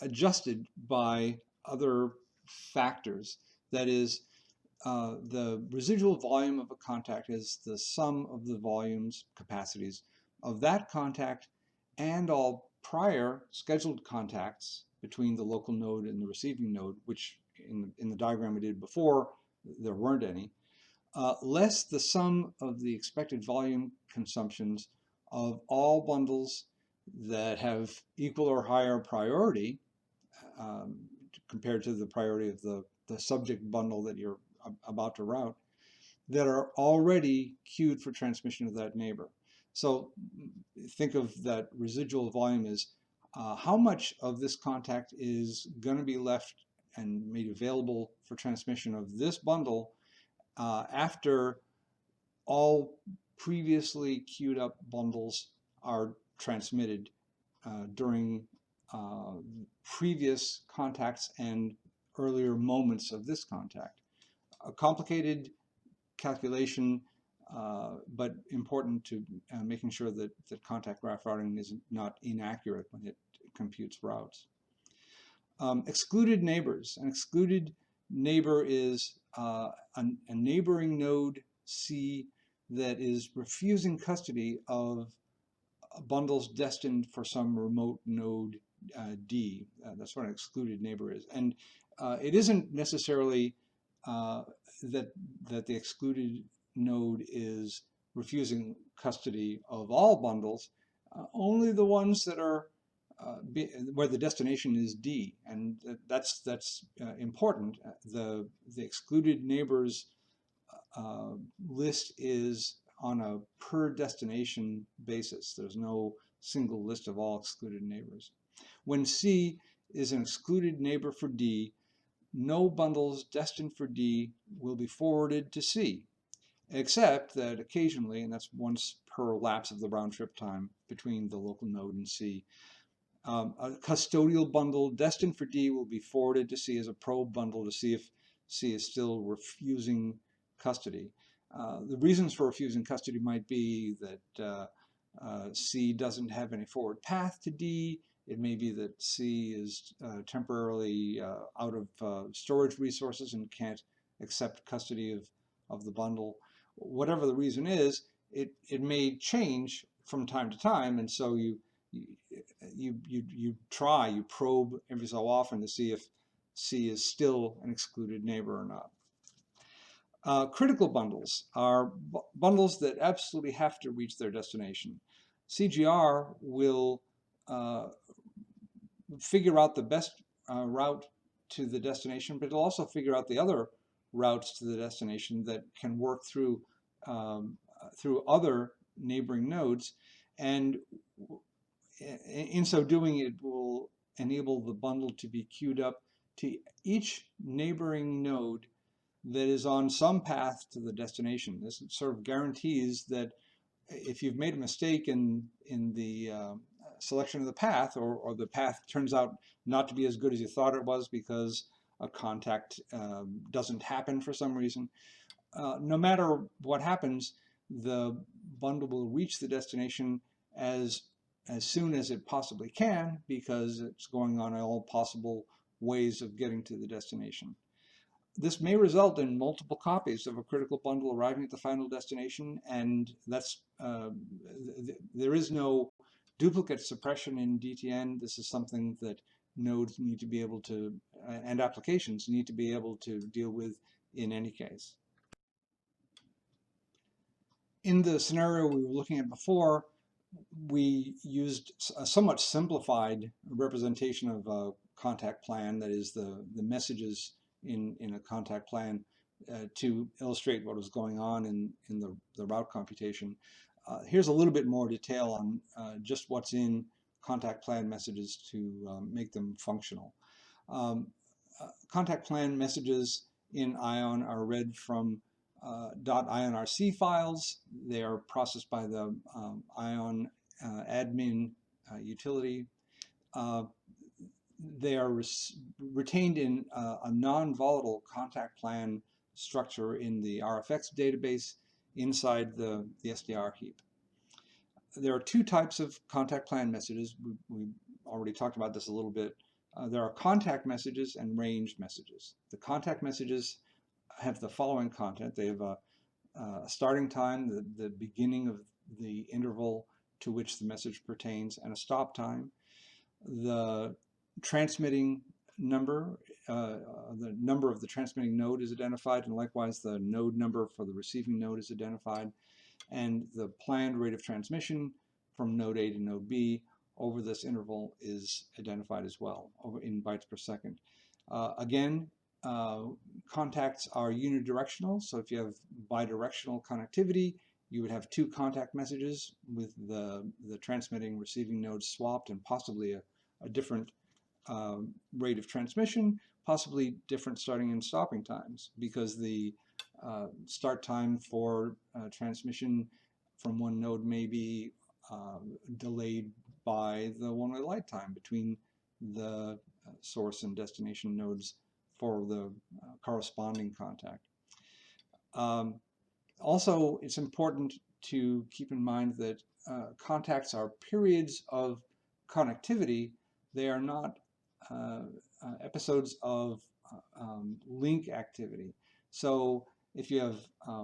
Speaker 1: adjusted by other factors. That is, the residual volume of a contact is the sum of the volumes, capacities, of that contact and all prior scheduled contacts between the local node and the receiving node, which in the diagram we did before, there weren't any, less the sum of the expected volume consumptions of all bundles that have equal or higher priority compared to the priority of the subject bundle that you're about to route, that are already queued for transmission to that neighbor. So think of that residual volume as how much of this contact is going to be left and made available for transmission of this bundle after all previously queued up bundles are transmitted during previous contacts and earlier moments of this contact. A complicated calculation, but important to making sure that contact graph routing is not inaccurate when it computes routes. Excluded neighbors. An excluded neighbor is a neighboring node C that is refusing custody of bundles destined for some remote node D. That's what an excluded neighbor is. And it isn't necessarily that the excluded node is refusing custody of all bundles, only the ones that are where the destination is D, and that's important. The excluded neighbors list is on a per destination basis. There's no single list of all excluded neighbors. When C is an excluded neighbor for D, no bundles destined for D will be forwarded to C, except that occasionally, and that's once per lapse of the round trip time between the local node and C, a custodial bundle destined for D will be forwarded to C as a probe bundle to see if C is still refusing custody. The reasons for refusing custody might be that C doesn't have any forward path to D. It may be that C is temporarily out of storage resources and can't accept custody of the bundle. Whatever the reason is, it may change from time to time, and so you probe every so often to see if C is still an excluded neighbor or not. Critical bundles are bundles that absolutely have to reach their destination. CGR will figure out the best route to the destination, but it'll also figure out the other routes to the destination that can work through other neighboring nodes, and in so doing, it will enable the bundle to be queued up to each neighboring node that is on some path to the destination. This sort of guarantees that if you've made a mistake in the selection of the path, or the path turns out not to be as good as you thought it was because a contact doesn't happen for some reason, no matter what happens, the bundle will reach the destination as soon as it possibly can, because it's going on all possible ways of getting to the destination. This may result in multiple copies of a critical bundle arriving at the final destination, and that's there is no duplicate suppression in DTN. This is something that nodes need to be able to, and applications need to be able to deal with in any case. In the scenario we were looking at before, we used a somewhat simplified representation of a contact plan, that is the messages in a contact plan, to illustrate what was going on in the route computation. Here's a little bit more detail on just what's in contact plan messages to make them functional. Contact plan messages in ION are read from .ionrc files. They are processed by the ION admin utility. They are retained in a non-volatile contact plan structure in the RFX database inside the SDR heap. There are two types of contact plan messages. We already talked about this a little bit. There are contact messages and range messages. The contact messages have the following content. They have a starting time, the beginning of the interval to which the message pertains, and a stop time. The transmitting number, the number of the transmitting node is identified, and likewise the node number for the receiving node is identified, and the planned rate of transmission from node A to node B over this interval is identified as well, in bytes per second. Again, contacts are unidirectional. So if you have bidirectional connectivity, you would have two contact messages with the transmitting receiving nodes swapped and possibly a different rate of transmission, possibly different starting and stopping times, because the start time for transmission from one node may be delayed by the one-way light time between the source and destination nodes for the corresponding contact. Also, it's important to keep in mind that contacts are periods of connectivity. They are not episodes of link activity. So if you have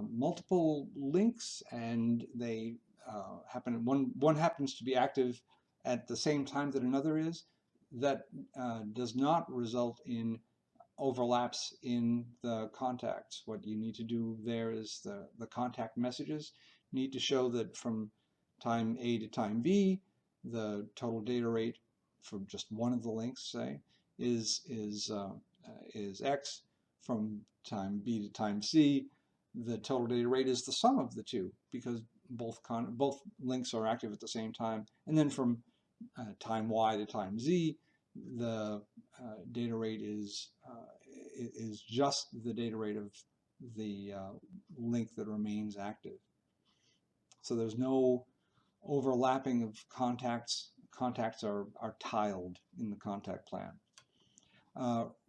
Speaker 1: multiple links and they happen, one happens to be active at the same time that another is, that does not result in overlaps in the contacts. What you need to do there is the contact messages need to show that from time A to time B, the total data rate for just one of the links, say, is X. From time B to time C, the total data rate is the sum of the two, because both links are active at the same time. And then from time Y to time Z, the data rate is just the data rate of the link that remains active. So there's no overlapping of contacts. Contacts are tiled in the contact plan.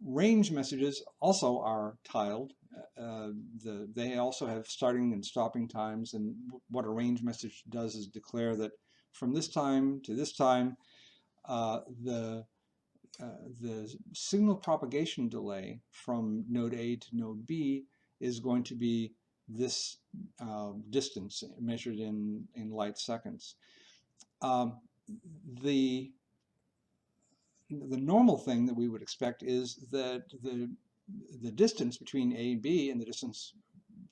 Speaker 1: Range messages also are tiled. They also have starting and stopping times, and what a range message does is declare that from this time to this time, the signal propagation delay from node A to node B is going to be this distance measured in light seconds. The normal thing that we would expect is that the distance between A and B and the distance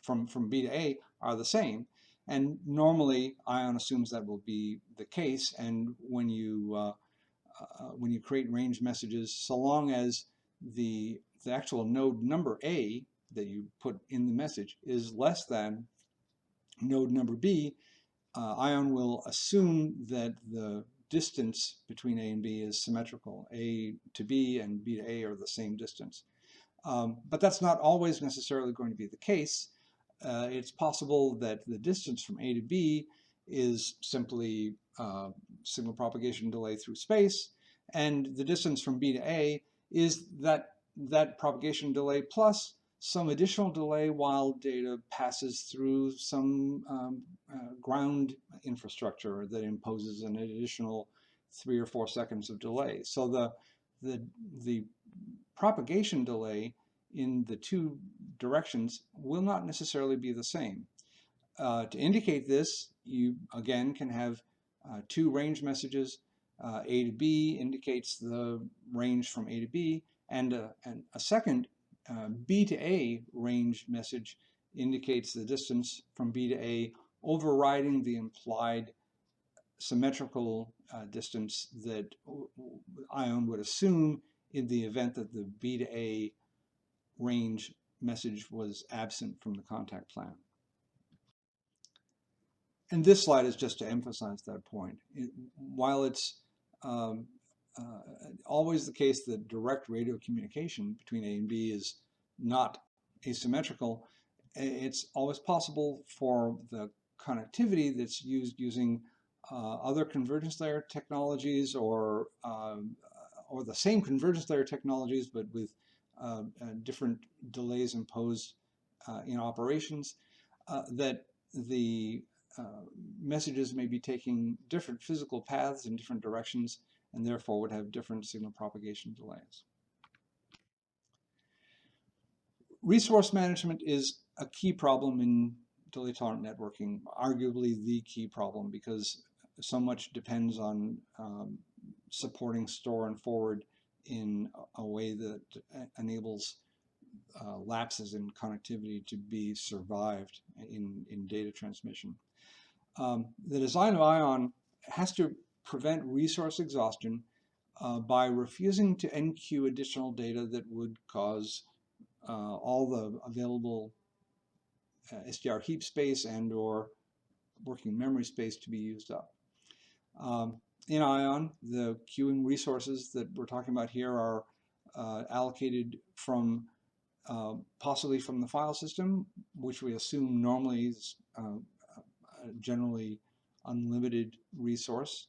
Speaker 1: from B to A are the same. And normally ION assumes that will be the case, and when you create range messages, so long as the actual node number A that you put in the message is less than node number B, ION will assume that the distance between A and B is symmetrical. A to B and B to A are the same distance. But that's not always necessarily going to be the case. It's possible that the distance from A to B is simply signal propagation delay through space, and the distance from B to A is that propagation delay plus some additional delay while data passes through some ground infrastructure that imposes an additional 3 or 4 seconds of delay. So the propagation delay in the two directions will not necessarily be the same. To indicate this, you again can have two range messages. A to B indicates the range from A to B, and a second B to A range message indicates the distance from B to A, overriding the implied symmetrical distance that ION would assume in the event that the B to A range message was absent from the contact plan. And this slide is just to emphasize that point. While it's always the case that direct radio communication between A and B is not asymmetrical, it's always possible for the connectivity that's used using other convergence layer technologies or the same convergence layer technologies but with different delays imposed in operations, that the messages may be taking different physical paths in different directions and therefore would have different signal propagation delays. Resource management is a key problem in delay tolerant networking, arguably the key problem, because so much depends on supporting store and forward in a way that enables lapses in connectivity to be survived in data transmission. The design of ION has to prevent resource exhaustion by refusing to enqueue additional data that would cause all the available SDR heap space and or working memory space to be used up. In ION, the queuing resources that we're talking about here are allocated from possibly from the file system, which we assume normally is a generally unlimited resource,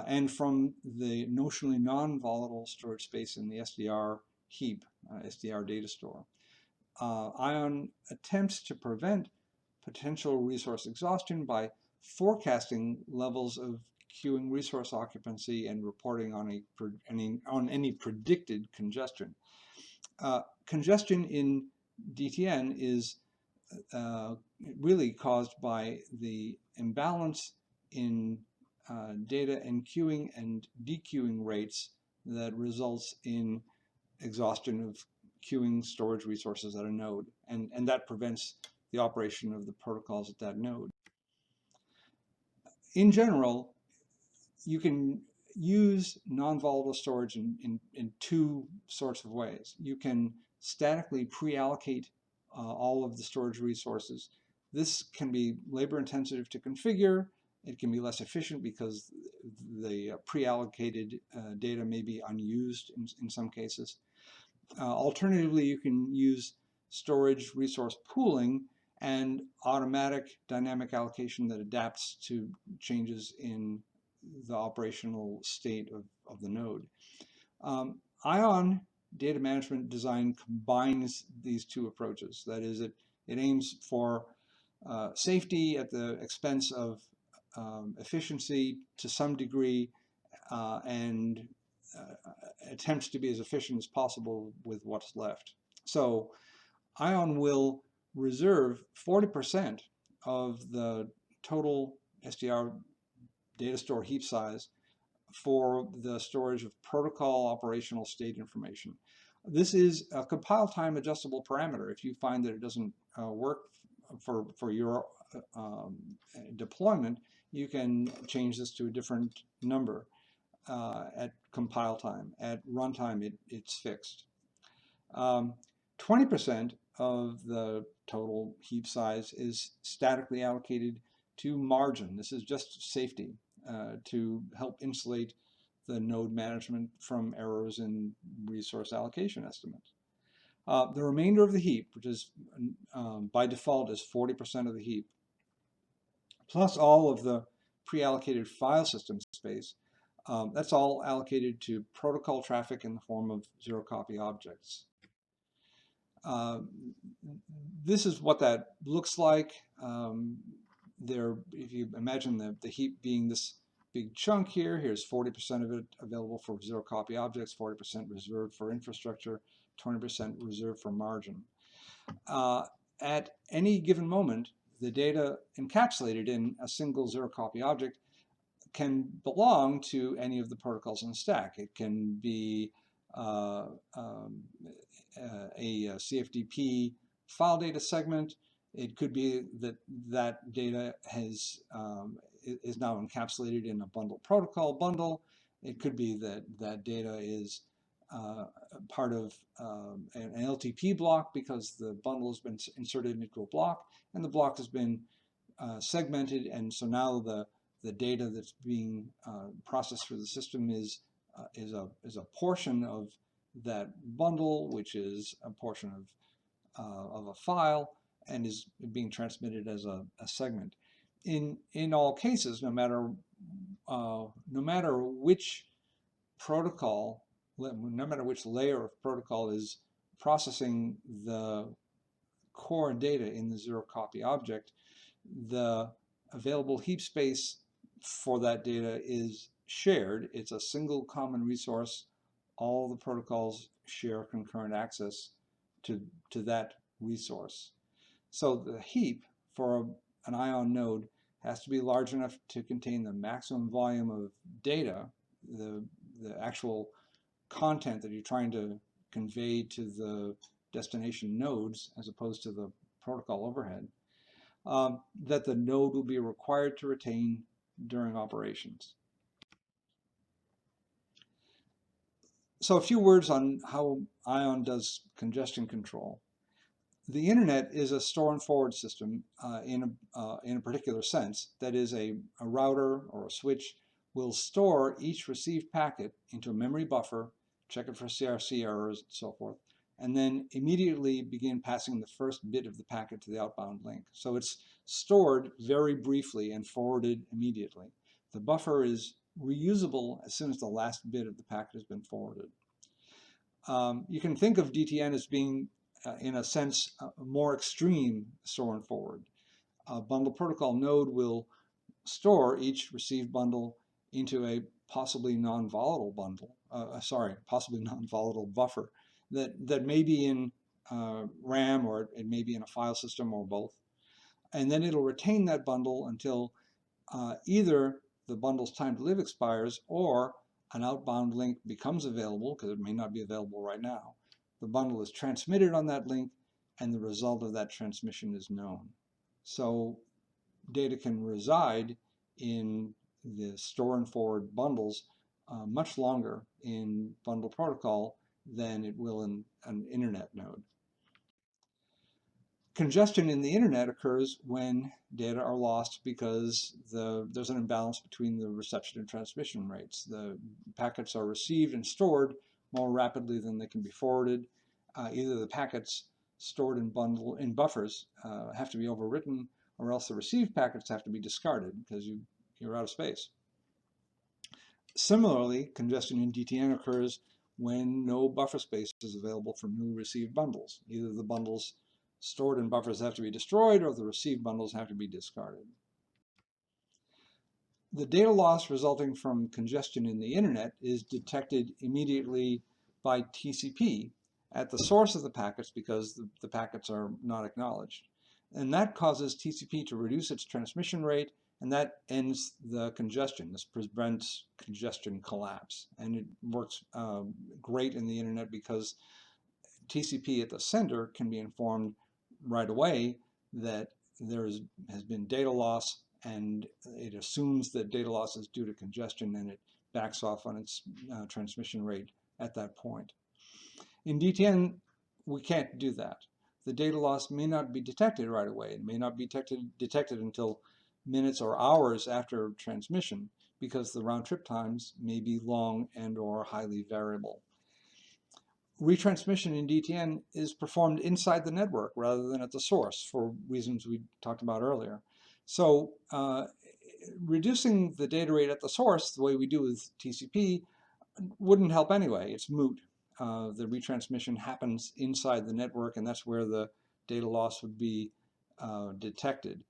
Speaker 1: and from the notionally non-volatile storage space in the SDR heap, SDR data store. ION attempts to prevent potential resource exhaustion by forecasting levels of queuing resource occupancy and reporting on any predicted congestion. Congestion in DTN is really caused by the imbalance in data enqueuing and dequeuing rates that results in exhaustion of queuing storage resources at a node, and that prevents the operation of the protocols at that node. In general, you can use non-volatile storage in two sorts of ways. You can statically pre-allocate all of the storage resources. This can be labor intensive to configure. It can be less efficient because the pre-allocated data may be unused in some cases. Alternatively, you can use storage resource pooling and automatic dynamic allocation that adapts to changes in the operational state of the node. ION data management design combines these two approaches. That is, it aims for safety at the expense of efficiency to some degree, and attempts to be as efficient as possible with what's left. So ION will reserve 40% of the total SDR data store heap size for the storage of protocol operational state information. This is a compile time adjustable parameter. If you find that it doesn't work for your deployment, you can change this to a different number at compile time. At runtime, it's fixed. 20% of the total heap size is statically allocated to margin. This is just safety to help insulate the node management from errors in resource allocation estimates. The remainder of the heap, which is by default is 40% of the heap, plus all of the pre-allocated file system space, that's all allocated to protocol traffic in the form of zero-copy objects. This is what that looks like. If you imagine the heap being this big chunk here, here's 40% of it available for zero-copy objects, 40% reserved for infrastructure, 20% reserved for margin. At any given moment, the data encapsulated in a single zero-copy object can belong to any of the protocols in the stack. It can be a CFDP file data segment. It could be that that data is now encapsulated in a bundle protocol bundle. It could be that that data is part of an LTP block because the bundle has been inserted into a block and the block has been segmented, and so now the data that's being processed through the system is a portion of that bundle, which is a portion of a file, and is being transmitted as a segment. In all cases, no matter which protocol, no matter which layer of protocol is processing the core data in the zero-copy object, the available heap space for that data is shared. It's a single common resource. All the protocols share concurrent access to that resource. So the heap for an ION node has to be large enough to contain the maximum volume of data, the actual content that you're trying to convey to the destination nodes as opposed to the protocol overhead, that the node will be required to retain during operations. So a few words on how ION does congestion control. The internet is a store and forward system in a particular sense. That is, a router or a switch will store each received packet into a memory buffer, check it for CRC errors and so forth, and then immediately begin passing the first bit of the packet to the outbound link. So it's stored very briefly and forwarded immediately. The buffer is reusable as soon as the last bit of the packet has been forwarded. You can think of DTN as being, in a sense, a more extreme store and forward. A bundle protocol node will store each received bundle into a possibly non-volatile bundle, possibly non-volatile buffer that may be in RAM, or it may be in a file system, or both. And then it'll retain that bundle until either the bundle's time to live expires or an outbound link becomes available, because it may not be available right now. The bundle is transmitted on that link, and the result of that transmission is known. So data can reside in the store and forward bundles much longer in bundle protocol than it will in an internet node. Congestion in the internet occurs when data are lost because there's an imbalance between the reception and transmission rates. The packets are received and stored more rapidly than they can be forwarded. Either the packets stored in buffers have to be overwritten, or else the received packets have to be discarded because you're out of space. Similarly, congestion in DTN occurs when no buffer space is available for newly received bundles. Either the bundles stored in buffers have to be destroyed, or the received bundles have to be discarded. The data loss resulting from congestion in the internet is detected immediately by TCP at the source of the packets, because the packets are not acknowledged. And that causes TCP to reduce its transmission rate, and that ends the congestion. This prevents congestion collapse. And it works great in the internet because TCP at the sender can be informed right away that there has been data loss, and it assumes that data loss is due to congestion, and it backs off on its transmission rate at that point. In DTN, we can't do that. The data loss may not be detected right away. It may not be detected until minutes or hours after transmission, because the round trip times may be long and or highly variable. Retransmission in DTN is performed inside the network rather than at the source, for reasons we talked about earlier. So reducing the data rate at the source, the way we do with TCP, wouldn't help anyway. It's moot. The retransmission happens inside the network, and that's where the data loss would be detected.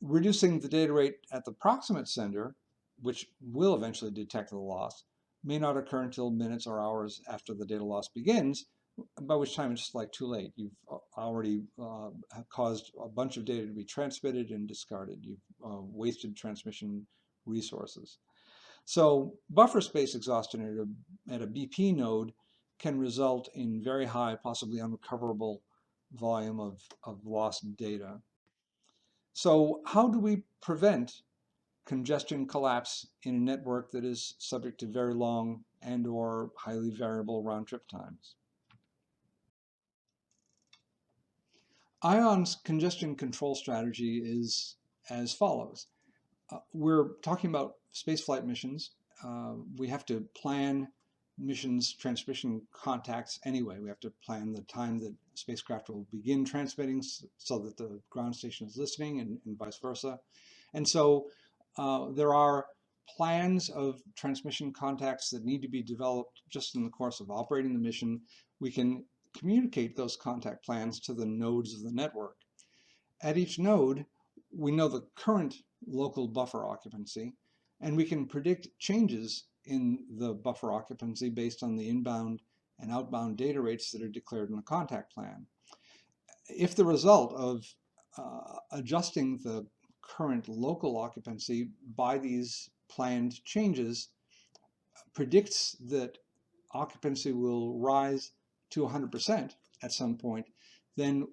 Speaker 1: Reducing the data rate at the proximate sender, which will eventually detect the loss, may not occur until minutes or hours after the data loss begins, by which time it's like too late. You've already caused a bunch of data to be transmitted and discarded. You've wasted transmission resources. So buffer space exhaustion at a BP node can result in very high, possibly unrecoverable volume of lost data. So how do we prevent congestion collapse in a network that is subject to very long and or highly variable round trip times? ION's congestion control strategy is as follows. We're talking about spaceflight missions. We have to plan missions transmission contacts anyway. We have to plan the time that spacecraft will begin transmitting so that the ground station is listening, and vice versa. And so there are plans of transmission contacts that need to be developed just in the course of operating the mission. We can communicate those contact plans to the nodes of the network. At each node, we know the current local buffer occupancy, and we can predict changes in the buffer occupancy based on the inbound and outbound data rates that are declared in the contact plan. If the result of adjusting the current local occupancy by these planned changes predicts that occupancy will rise to 100% at some point, then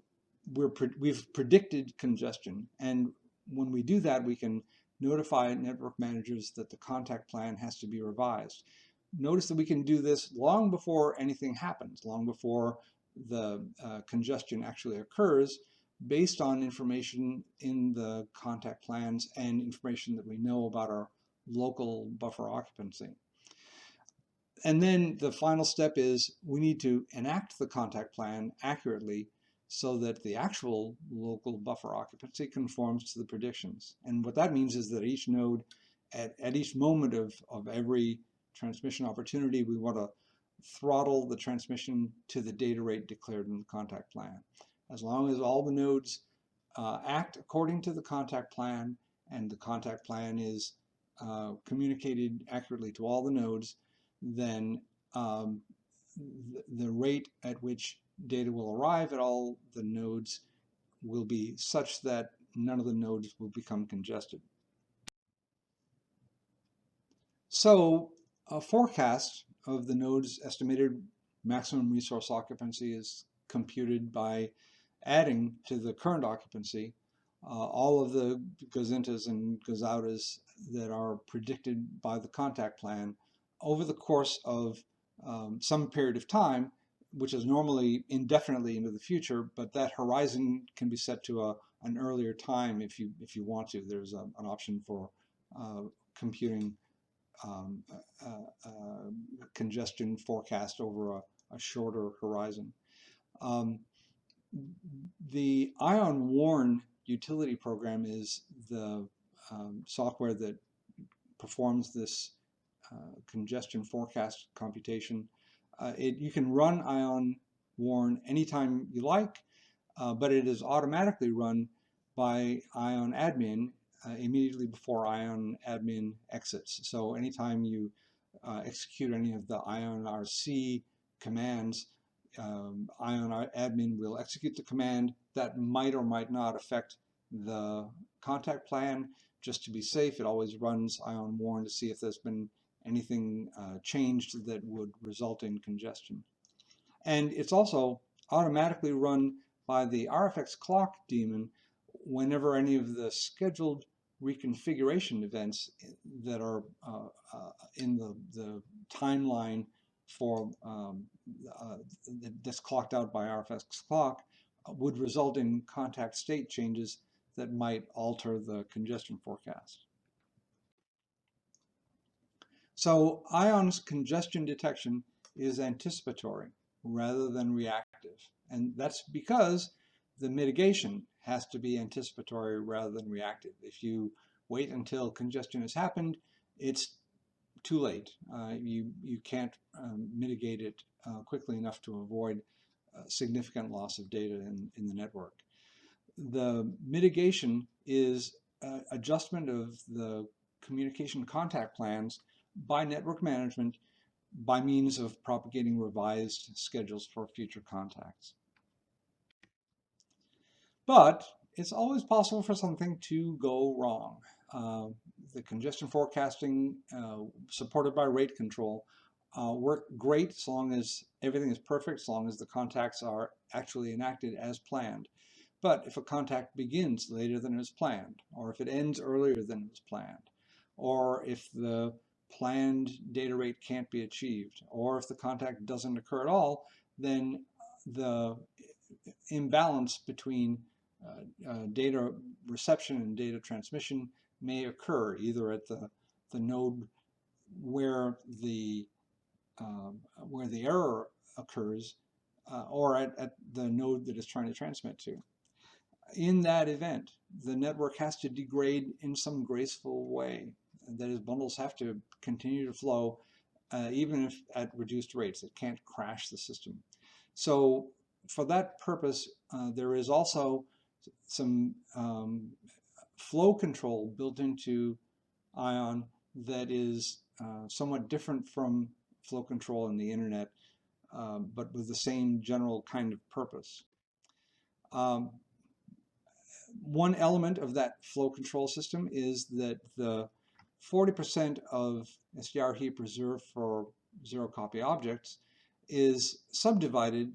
Speaker 1: we've predicted congestion. And when we do that, we can notify network managers that the contact plan has to be revised. Notice that we can do this long before anything happens, long before the congestion actually occurs based on information in the contact plans and information that we know about our local buffer occupancy. And then the final step is we need to enact the contact plan accurately so that the actual local buffer occupancy conforms to the predictions. And what that means is that each node, at each moment of every transmission opportunity, we want to throttle the transmission to the data rate declared in the contact plan. As long as all the nodes act according to the contact plan and the contact plan is communicated accurately to all the nodes, then the rate at which data will arrive at all the nodes will be such that none of the nodes will become congested. So a forecast of the node's estimated maximum resource occupancy is computed by adding to the current occupancy all of the gazintas and gazoutas that are predicted by the contact plan over the course of some period of time, which is normally indefinitely into the future, but that horizon can be set to an earlier time if you want to. There's an option for computing congestion forecast over a shorter horizon. The Ion Warn utility program is the software that performs this congestion forecast computation. You can run Ion Warn anytime you like, but it is automatically run by Ion Admin immediately before Ion Admin exits. So anytime you execute any of the Ion RC commands, Ion Admin will execute the command. That might or might not affect the contact plan. Just to be safe, it always runs Ion Warn to see if there's been anything changed that would result in congestion. And it's also automatically run by the RFX clock daemon whenever any of the scheduled reconfiguration events that are in the timeline for that's clocked out by RFX clock would result in contact state changes that might alter the congestion forecast. So Ion's congestion detection is anticipatory rather than reactive. And that's because the mitigation has to be anticipatory rather than reactive. If you wait until congestion has happened, it's too late. You can't mitigate it quickly enough to avoid significant loss of data in the network. The mitigation is adjustment of the communication contact plans by network management by means of propagating revised schedules for future contacts. But it's always possible for something to go wrong. The congestion forecasting supported by rate control work great as long as everything is perfect, as long as the contacts are actually enacted as planned. But if a contact begins later than it was planned, or if it ends earlier than it was planned, or if the planned data rate can't be achieved, or if the contact doesn't occur at all, then the imbalance between data reception and data transmission may occur either at the node where the error occurs or at the node that is trying to transmit to. In that event, the network has to degrade in some graceful way. That is, bundles have to continue to flow even if at reduced rates. It can't crash the system. So for that purpose, there is also some flow control built into Ion that is somewhat different from flow control in the internet, but with the same general kind of purpose. One element of that flow control system is that the 40% of SDR heap reserved for zero copy objects is subdivided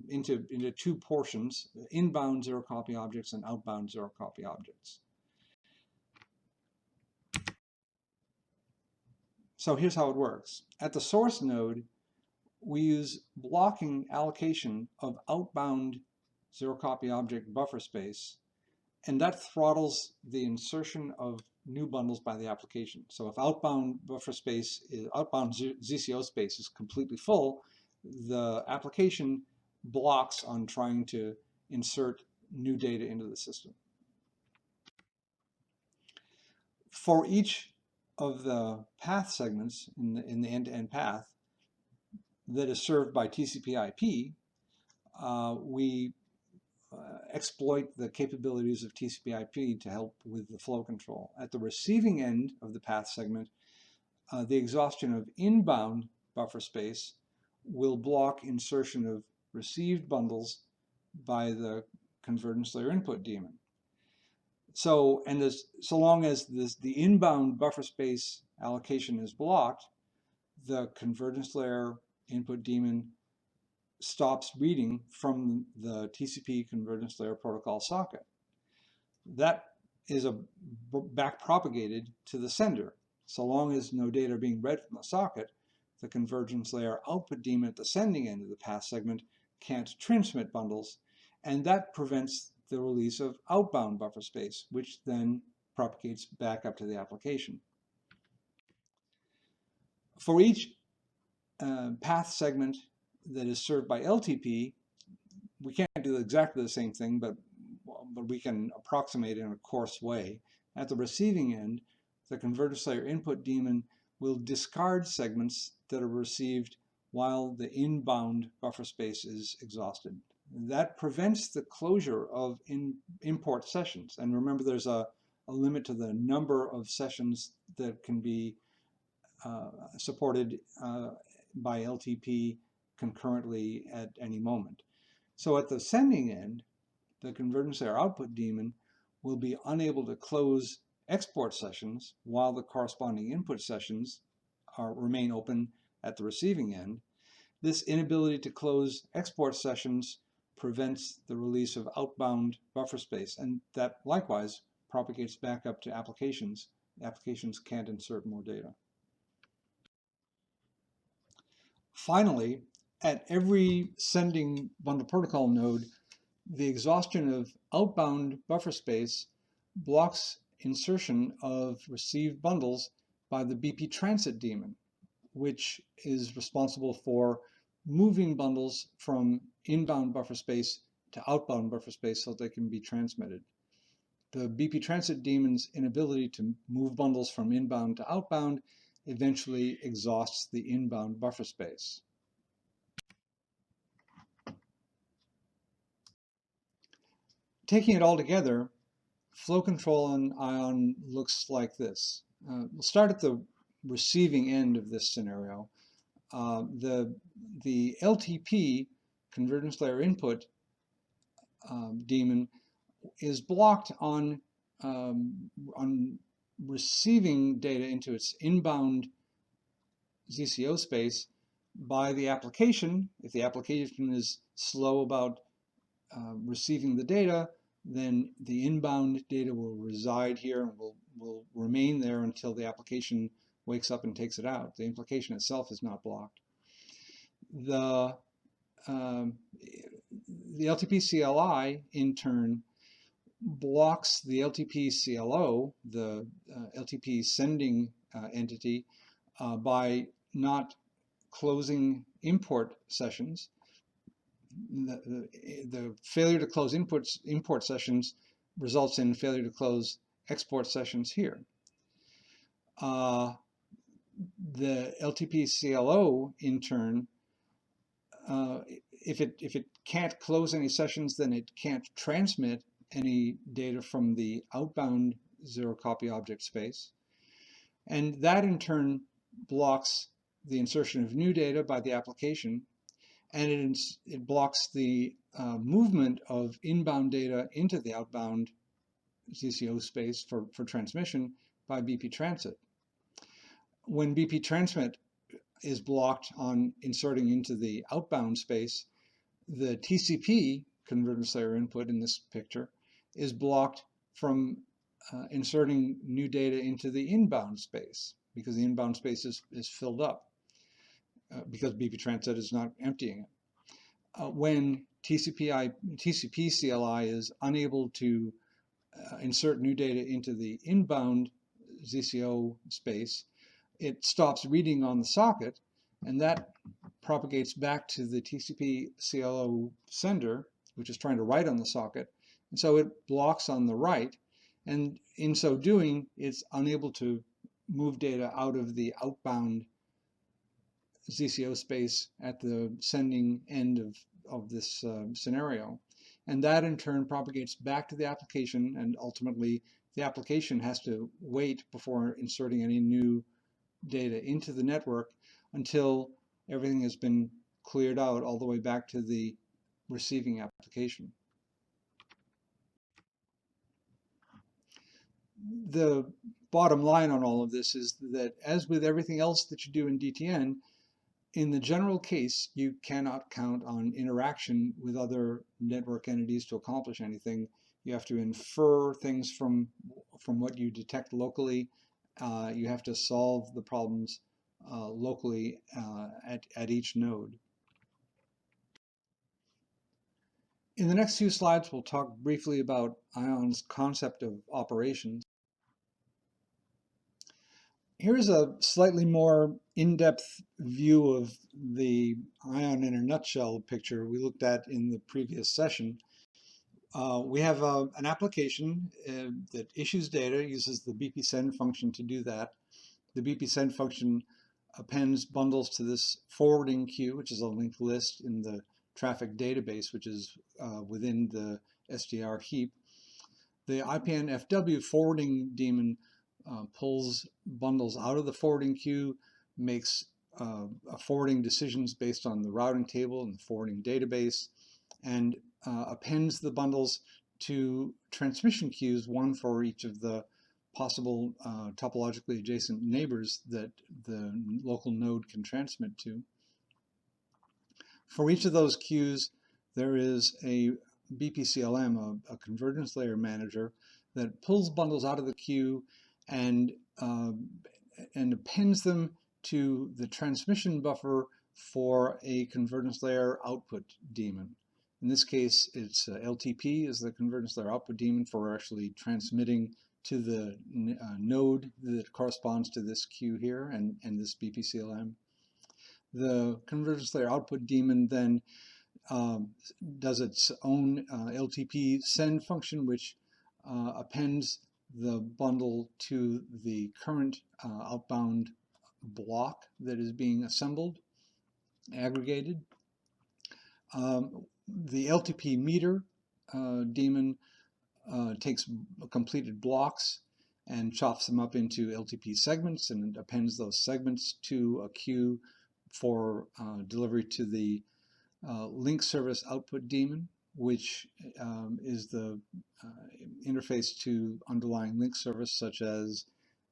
Speaker 1: into two portions: inbound zero copy objects and outbound zero copy objects. So here's how it works. At the source node, we use blocking allocation of outbound zero copy object buffer space, and that throttles the insertion of new bundles by the application. So if outbound ZCO space is completely full, the application blocks on trying to insert new data into the system. For each of the path segments in the end-to-end path that is served by TCP/IP, we exploit the capabilities of TCP/IP to help with the flow control. At the receiving end of the path segment, the exhaustion of inbound buffer space will block insertion of received bundles by the convergence layer input daemon. So long as the inbound buffer space allocation is blocked, the convergence layer input daemon stops reading from the TCP convergence layer protocol socket. That is back propagated to the sender. So long as no data are being read from the socket, the convergence layer output daemon at the sending end of the path segment can't transmit bundles, and that prevents the release of outbound buffer space, which then propagates back up to the application. For each path segment that is served by LTP, we can't do exactly the same thing, but we can approximate in a coarse way. At the receiving end, the convergence layer input daemon will discard segments that are received while the inbound buffer space is exhausted. That prevents the closure of import sessions. And remember, there's a limit to the number of sessions that can be supported by LTP concurrently at any moment. So at the sending end, the convergence layer output daemon will be unable to close export sessions while the corresponding input sessions remain open at the receiving end. This inability to close export sessions prevents the release of outbound buffer space, and that likewise propagates back up to applications. Applications can't insert more data. Finally, at every sending bundle protocol node, the exhaustion of outbound buffer space blocks insertion of received bundles by the BP transit daemon, which is responsible for moving bundles from inbound buffer space to outbound buffer space so they can be transmitted. The BP transit daemon's inability to move bundles from inbound to outbound eventually exhausts the inbound buffer space. Taking it all together, flow control on ION looks like this. We'll start at the receiving end of this scenario. The LTP, convergence layer input daemon, is blocked on receiving data into its inbound ZCO space by the application. If the application is slow about receiving the data, then the inbound data will reside here and will remain there until the application wakes up and takes it out. The application itself is not blocked. The LTP CLI, in turn, blocks the LTP CLO, the LTP sending entity, by not closing import sessions. The failure to close import sessions results in failure to close export sessions here. The LTP CLO, in turn, if it can't close any sessions, then it can't transmit any data from the outbound zero copy object space. And that in turn blocks the insertion of new data by the application, and it blocks the movement of inbound data into the outbound ZCO space for transmission by BP transit. When BP transmit is blocked on inserting into the outbound space, the TCP convergence layer input in this picture is blocked from inserting new data into the inbound space because the inbound space is filled up. because BP transit is not emptying it. When TCP CLI is unable to insert new data into the inbound ZCO space, it stops reading on the socket, and that propagates back to the TCP CLO sender, which is trying to write on the socket. And so it blocks on the write, and in so doing, it's unable to move data out of the outbound ZCO space at the sending end of this scenario. And that in turn propagates back to the application, and ultimately the application has to wait before inserting any new data into the network until everything has been cleared out all the way back to the receiving application. The bottom line on all of this is that, as with everything else that you do in DTN, in the general case, you cannot count on interaction with other network entities to accomplish anything. You have to infer things from what you detect locally. You have to solve the problems locally at each node. In the next few slides, we'll talk briefly about ION's concept of operations. Here's a slightly more in-depth view of the ION in a nutshell picture we looked at in the previous session. We have an application that issues data, uses the BP send function to do that. The BP send function appends bundles to this forwarding queue, which is a linked list in the traffic database, which is within the SDR heap. The IPN FW forwarding daemon pulls bundles out of the forwarding queue, makes forwarding decisions based on the routing table and the forwarding database, and appends the bundles to transmission queues, one for each of the possible topologically adjacent neighbors that the local node can transmit to. For each of those queues, there is a BPCLM, a convergence layer manager, that pulls bundles out of the queue and appends them to the transmission buffer for a convergence layer output daemon. In this case, it's LTP is the convergence layer output daemon for actually transmitting to the node that corresponds to this queue here and this BPCLM. The convergence layer output daemon then does its own LTP send function, which appends the bundle to the current outbound block that is being assembled, aggregated. The LTP meter daemon takes completed blocks and chops them up into LTP segments and appends those segments to a queue for delivery to the link service output daemon, which is the interface to underlying link service such as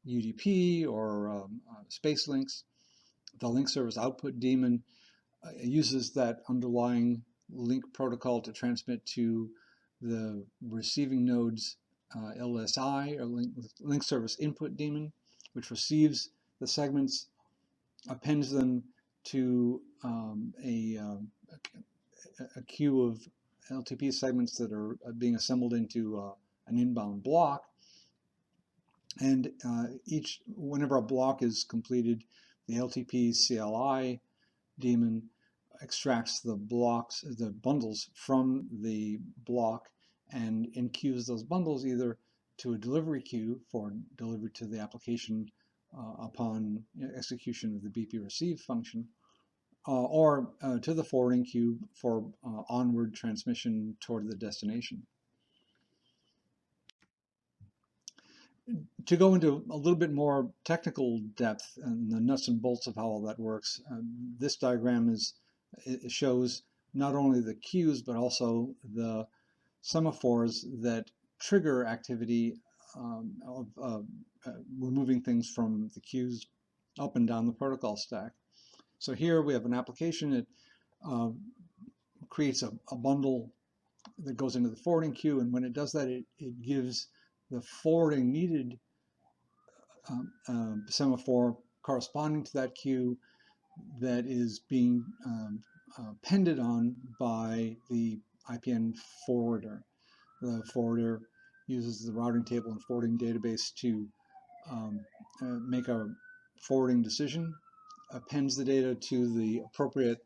Speaker 1: UDP or space links. The link service output daemon uses that underlying link protocol to transmit to the receiving node's LSI, or link service input daemon, which receives the segments, appends them to a queue of LTP segments that are being assembled into an inbound block. And whenever a block is completed, the LTP CLI daemon extracts the bundles from the block and enqueues those bundles either to a delivery queue for delivery to the application upon execution of the BP receive function, or to the forwarding queue for onward transmission toward the destination. To go into a little bit more technical depth and the nuts and bolts of how all that works, this diagram it shows not only the queues but also the semaphores that trigger activity of removing things from the queues up and down the protocol stack. So here we have an application that creates a bundle that goes into the forwarding queue, and when it does that, it gives the forwarding needed semaphore corresponding to that queue that is being pended on by the IPN forwarder. The forwarder uses the routing table and forwarding database to make a forwarding decision, appends the data to the appropriate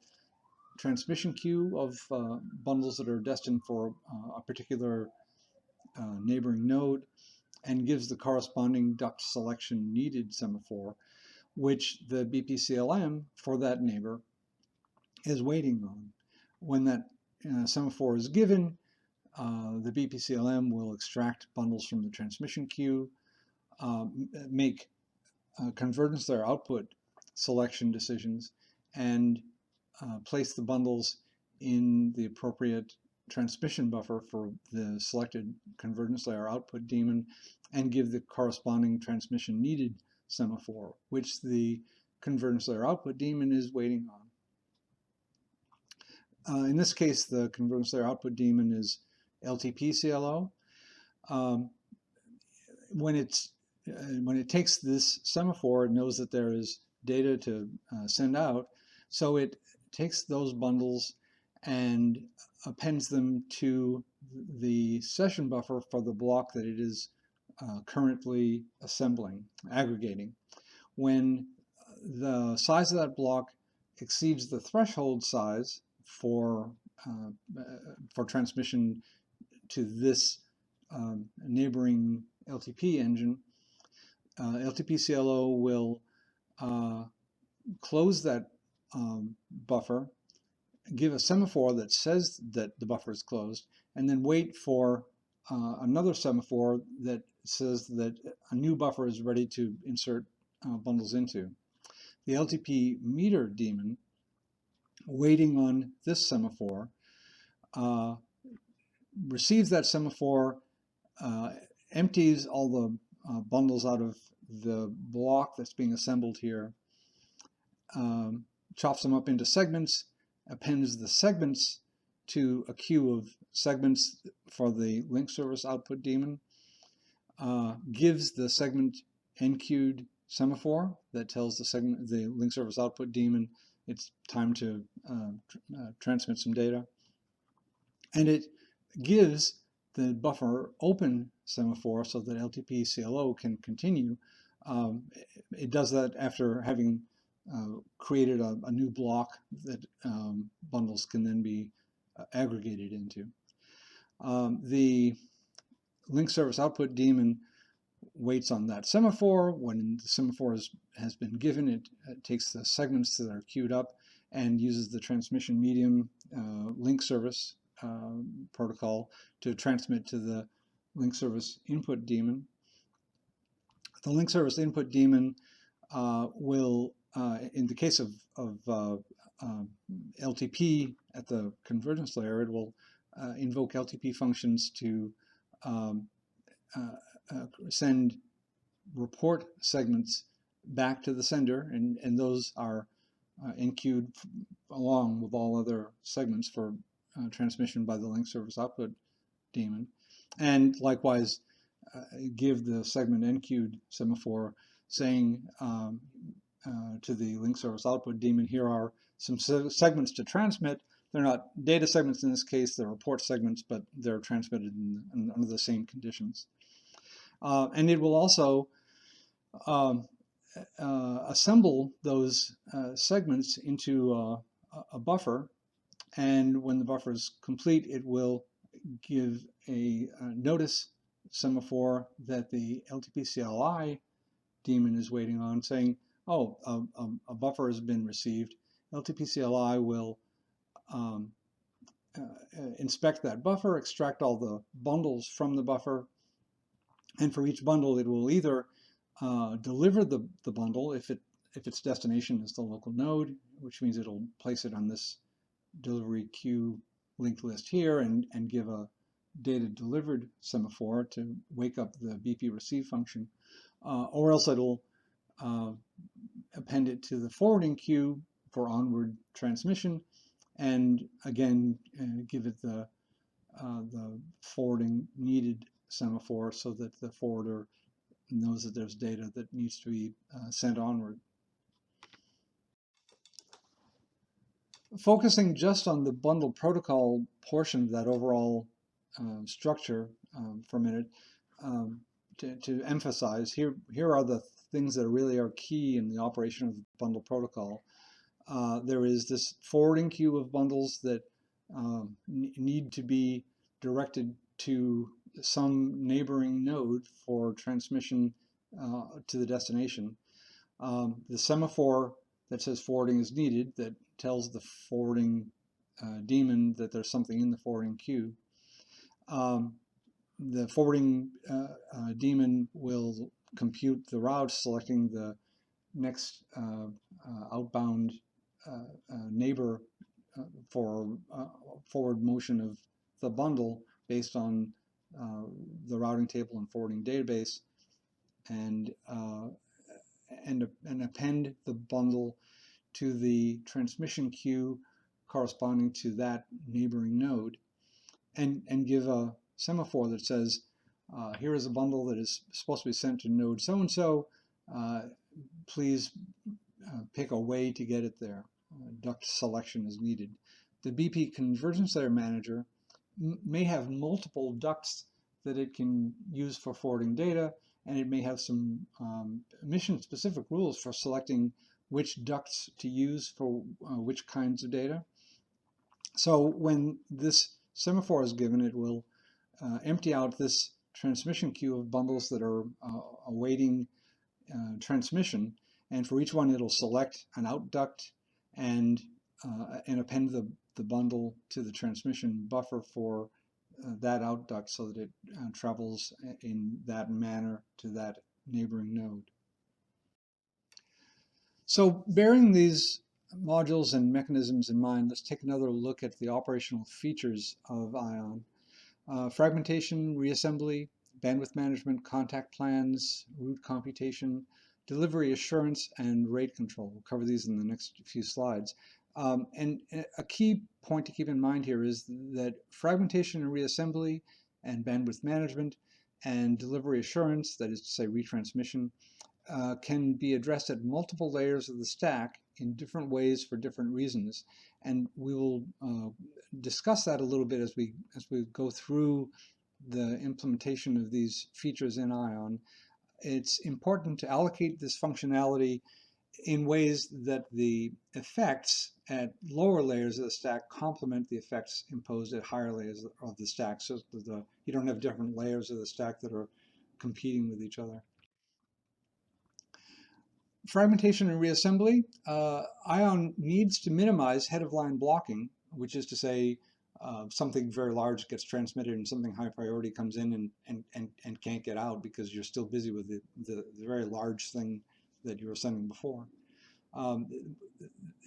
Speaker 1: transmission queue of bundles that are destined for a particular neighboring node, and gives the corresponding duct selection needed semaphore, which the BPCLM for that neighbor is waiting on. When that semaphore is given, the BPCLM will extract bundles from the transmission queue, make convergence layer output selection decisions, and place the bundles in the appropriate transmission buffer for the selected convergence layer output daemon, and give the corresponding transmission needed semaphore, which the convergence layer output daemon is waiting on. In this case, the convergence layer output daemon is LTP CLO. When it takes this semaphore, it knows that there is data to send out, so it takes those bundles and appends them to the session buffer for the block that it is currently assembling, aggregating. When the size of that block exceeds the threshold size for transmission to this neighboring LTP engine, LTP-CLO will close that buffer, give a semaphore that says that the buffer is closed, and then wait for another semaphore that says that a new buffer is ready to insert bundles into. The LTP meter daemon, waiting on this semaphore, receives that semaphore, empties all the bundles out of the block that's being assembled here, chops them up into segments, appends the segments to a queue of segments for the link service output daemon, gives the segment enqueued semaphore that tells the link service output daemon it's time to transmit some data, and it gives the buffer open semaphore so that LTP CLO can continue. It does that after having created a new block that bundles can then be aggregated into. The link service output daemon waits on that semaphore. When the semaphore has been given, it takes the segments that are queued up and uses the transmission medium link service protocol to transmit to the link service input daemon. The link service input daemon will, in the case of LTP at the convergence layer, it will invoke LTP functions to send report segments back to the sender, and those are enqueued along with all other segments for transmission by the link service output daemon, and likewise give the segment enqueued semaphore saying to the link service output daemon, here are some segments to transmit. They're not data segments in this case, they're report segments, but they're transmitted under the same conditions. And it will also assemble those segments into a buffer, and when the buffer is complete, it will give a notice semaphore that the LTP CLI daemon is waiting on, saying, oh, a buffer has been received. LTP CLI will inspect that buffer, extract all the bundles from the buffer, and for each bundle it will either deliver the bundle if its destination is the local node, which means it'll place it on this delivery queue linked list here and give a data delivered semaphore to wake up the BP receive function, or else it'll append it to the forwarding queue for onward transmission, and again give it the forwarding needed semaphore so that the forwarder knows that there's data that needs to be sent onward. Focusing just on the bundle protocol portion of that overall structure for a minute, um, to emphasize, here are the things that really are key in the operation of the bundle protocol. There is this forwarding queue of bundles that need to be directed to some neighboring node for transmission to the destination. The semaphore that says forwarding is needed, that tells the forwarding daemon that there's something in the forwarding queue. The forwarding daemon will compute the route, selecting the next outbound neighbor for forward motion of the bundle based on the routing table and forwarding database, and append the bundle to the transmission queue corresponding to that neighboring node, and give a semaphore that says, here is a bundle that is supposed to be sent to node so-and-so. Please pick a way to get it there. Duct selection is needed. The BP convergence layer manager may have multiple ducts that it can use for forwarding data, and it may have some mission-specific rules for selecting which ducts to use for which kinds of data. So when this semaphore is given, it will empty out this transmission queue of bundles that are awaiting transmission, and for each one it'll select an out duct and append the bundle to the transmission buffer for that out duct, so that it travels in that manner to that neighboring node. So bearing these modules and mechanisms in mind, let's take another look at the operational features of ION. Fragmentation, reassembly, bandwidth management, contact plans, route computation, delivery assurance, and rate control. We'll cover these in the next few slides. And a key point to keep in mind here is that fragmentation and reassembly and bandwidth management and delivery assurance, that is to say retransmission, can be addressed at multiple layers of the stack in different ways for different reasons. And we will discuss that a little bit as we go through the implementation of these features in ION. It's important to allocate this functionality in ways that the effects at lower layers of the stack complement the effects imposed at higher layers of the stack, so that you don't have different layers of the stack that are competing with each other. Fragmentation and reassembly, ION needs to minimize head-of-line blocking, which is to say something very large gets transmitted and something high priority comes in and can't get out because you're still busy with the very large thing that you were sending before.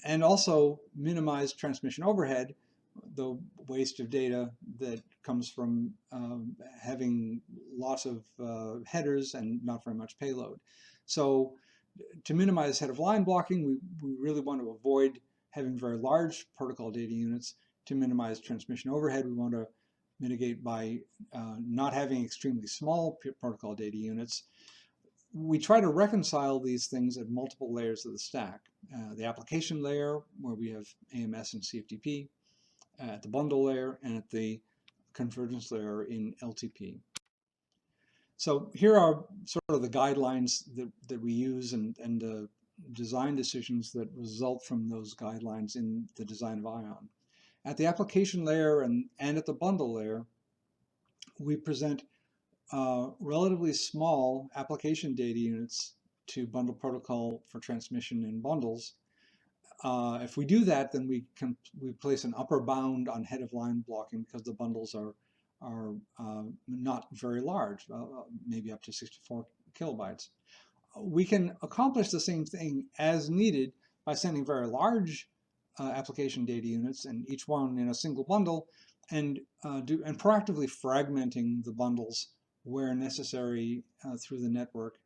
Speaker 1: And also minimize transmission overhead, the waste of data that comes from having lots of headers and not very much payload. So to minimize head-of-line blocking, we really want to avoid having very large protocol data units. To minimize transmission overhead, we want to mitigate by not having extremely small protocol data units. We try to reconcile these things at multiple layers of the stack. The application layer, where we have AMS and CFTP, at the bundle layer, and at the convergence layer in LTP. So here are sort of the guidelines that we use and the design decisions that result from those guidelines in the design of ION. At the application layer and at the bundle layer, we present relatively small application data units to bundle protocol for transmission in bundles. If we do that, then we place an upper bound on head-of-line blocking because the bundles are not very large, maybe up to 64 kilobytes. We can accomplish the same thing as needed by sending very large application data units, and each one in a single bundle, and proactively fragmenting the bundles where necessary through the network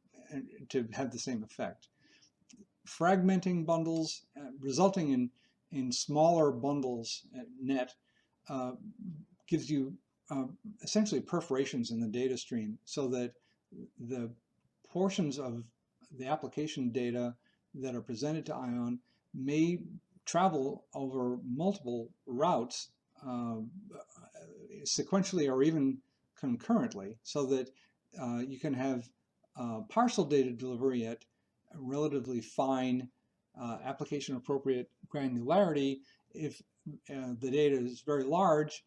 Speaker 1: to have the same effect. Fragmenting bundles, resulting in smaller bundles net, gives you essentially perforations in the data stream, so that the portions of the application data that are presented to ION may travel over multiple routes sequentially or even concurrently, so that you can have partial data delivery at relatively fine application appropriate granularity. If the data is very large,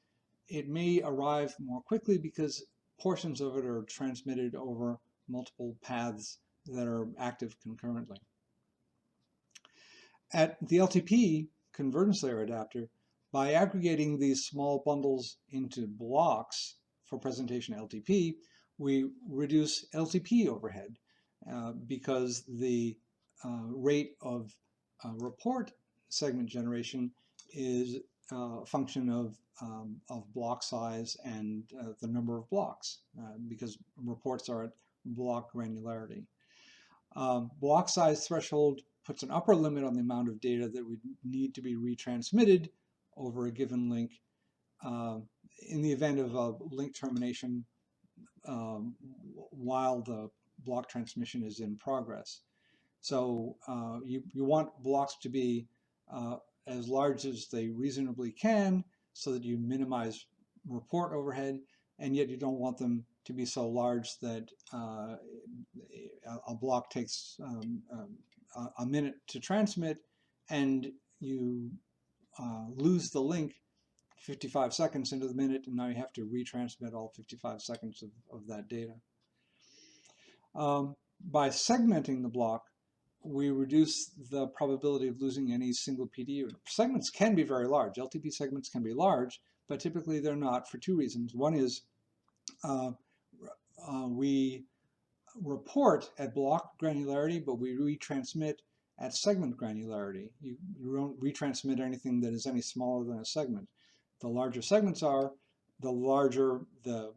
Speaker 1: it may arrive more quickly because portions of it are transmitted over multiple paths that are active concurrently. At the LTP convergence layer adapter, by aggregating these small bundles into blocks for presentation LTP, we reduce LTP overhead because the rate of report segment generation is a function of block size and the number of blocks, because reports are at block granularity. Block size threshold puts an upper limit on the amount of data that would need to be retransmitted over a given link in the event of a link termination while the block transmission is in progress. So you want blocks to be as large as they reasonably can so that you minimize report overhead, and yet you don't want them to be so large that a block takes a minute to transmit and you lose the link 55 seconds into the minute, and now you have to retransmit all 55 seconds of that data. By segmenting the block, we reduce the probability of losing any single PD. Segments can be very large. LTP segments can be large, but typically they're not for two reasons. One is we report at block granularity, but we retransmit at segment granularity. You don't retransmit anything that is any smaller than a segment. The larger segments are, the larger the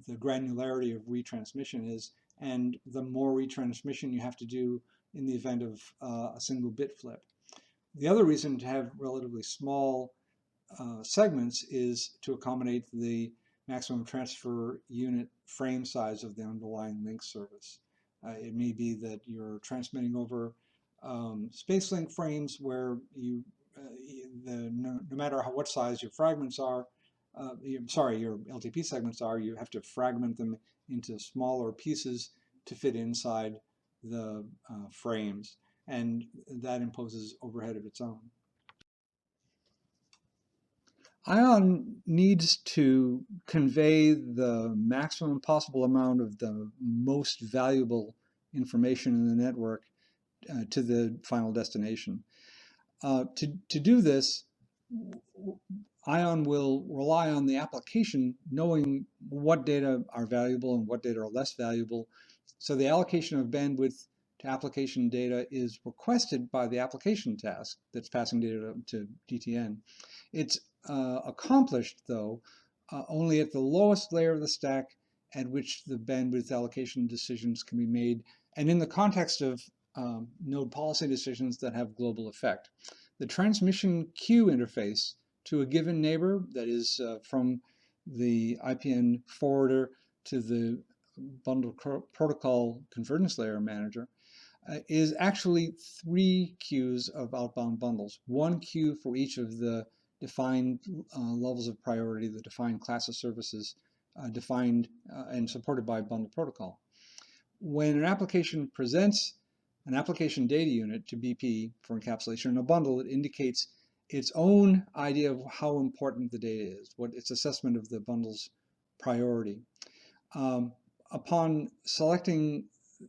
Speaker 1: granularity of retransmission is, and the more retransmission you have to do in the event of a single bit flip. The other reason to have relatively small segments is to accommodate the maximum transfer unit frame size of the underlying link service. It may be that you're transmitting over space link frames where you, no matter what size your fragments are, your LTP segments are, you have to fragment them into smaller pieces to fit inside the frames, and that imposes overhead of its own. ION needs to convey the maximum possible amount of the most valuable information in the network to the final destination. To do this, ION will rely on the application knowing what data are valuable and what data are less valuable. So the allocation of bandwidth to application data is requested by the application task that's passing data to DTN. It's accomplished, though, only at the lowest layer of the stack at which the bandwidth allocation decisions can be made, and in the context of node policy decisions that have global effect. The transmission queue interface to a given neighbor, that is from the IPN forwarder to the bundle protocol convergence layer manager, is actually 3 queues of outbound bundles. 1 queue for each of the defined levels of priority, the defined class of services defined and supported by bundle protocol. When an application presents an application data unit to BP for encapsulation in a bundle, it indicates its own idea of how important the data is, what its assessment of the bundle's priority. Upon selecting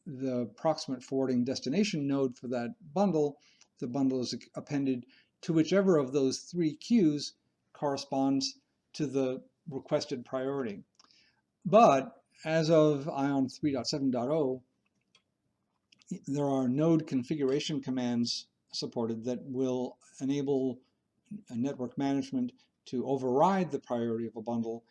Speaker 1: the proximate forwarding destination node for that bundle, the bundle is appended to whichever of those 3 queues corresponds to the requested priority. But as of ION 3.7.0, there are node configuration commands supported that will enable network management to override the priority of a bundle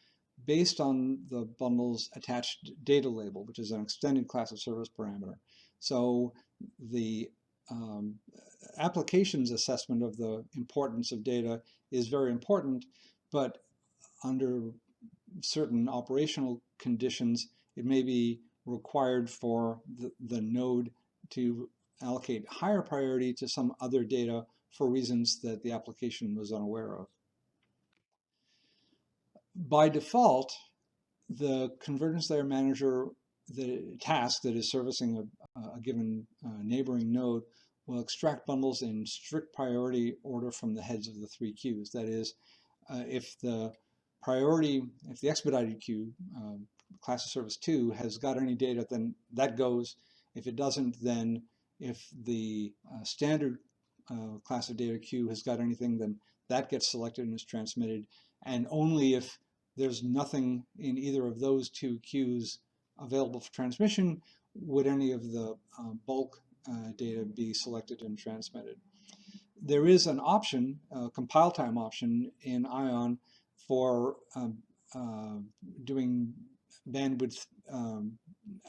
Speaker 1: based on the bundle's attached data label, which is an extended class of service parameter. So the application's assessment of the importance of data is very important, but under certain operational conditions, it may be required for the node to allocate higher priority to some other data for reasons that the application was unaware of. By default, the convergence layer manager, the task that is servicing a given neighboring node, will extract bundles in strict priority order from the heads of the three queues. That is, if the expedited queue, class of service 2, has got any data, then that goes. If it doesn't, then if the standard class of data queue has got anything, then that gets selected and is transmitted. And only if there's nothing in either of those two queues available for transmission would any of the bulk data be selected and transmitted. There is an option, a compile time option in ION for doing bandwidth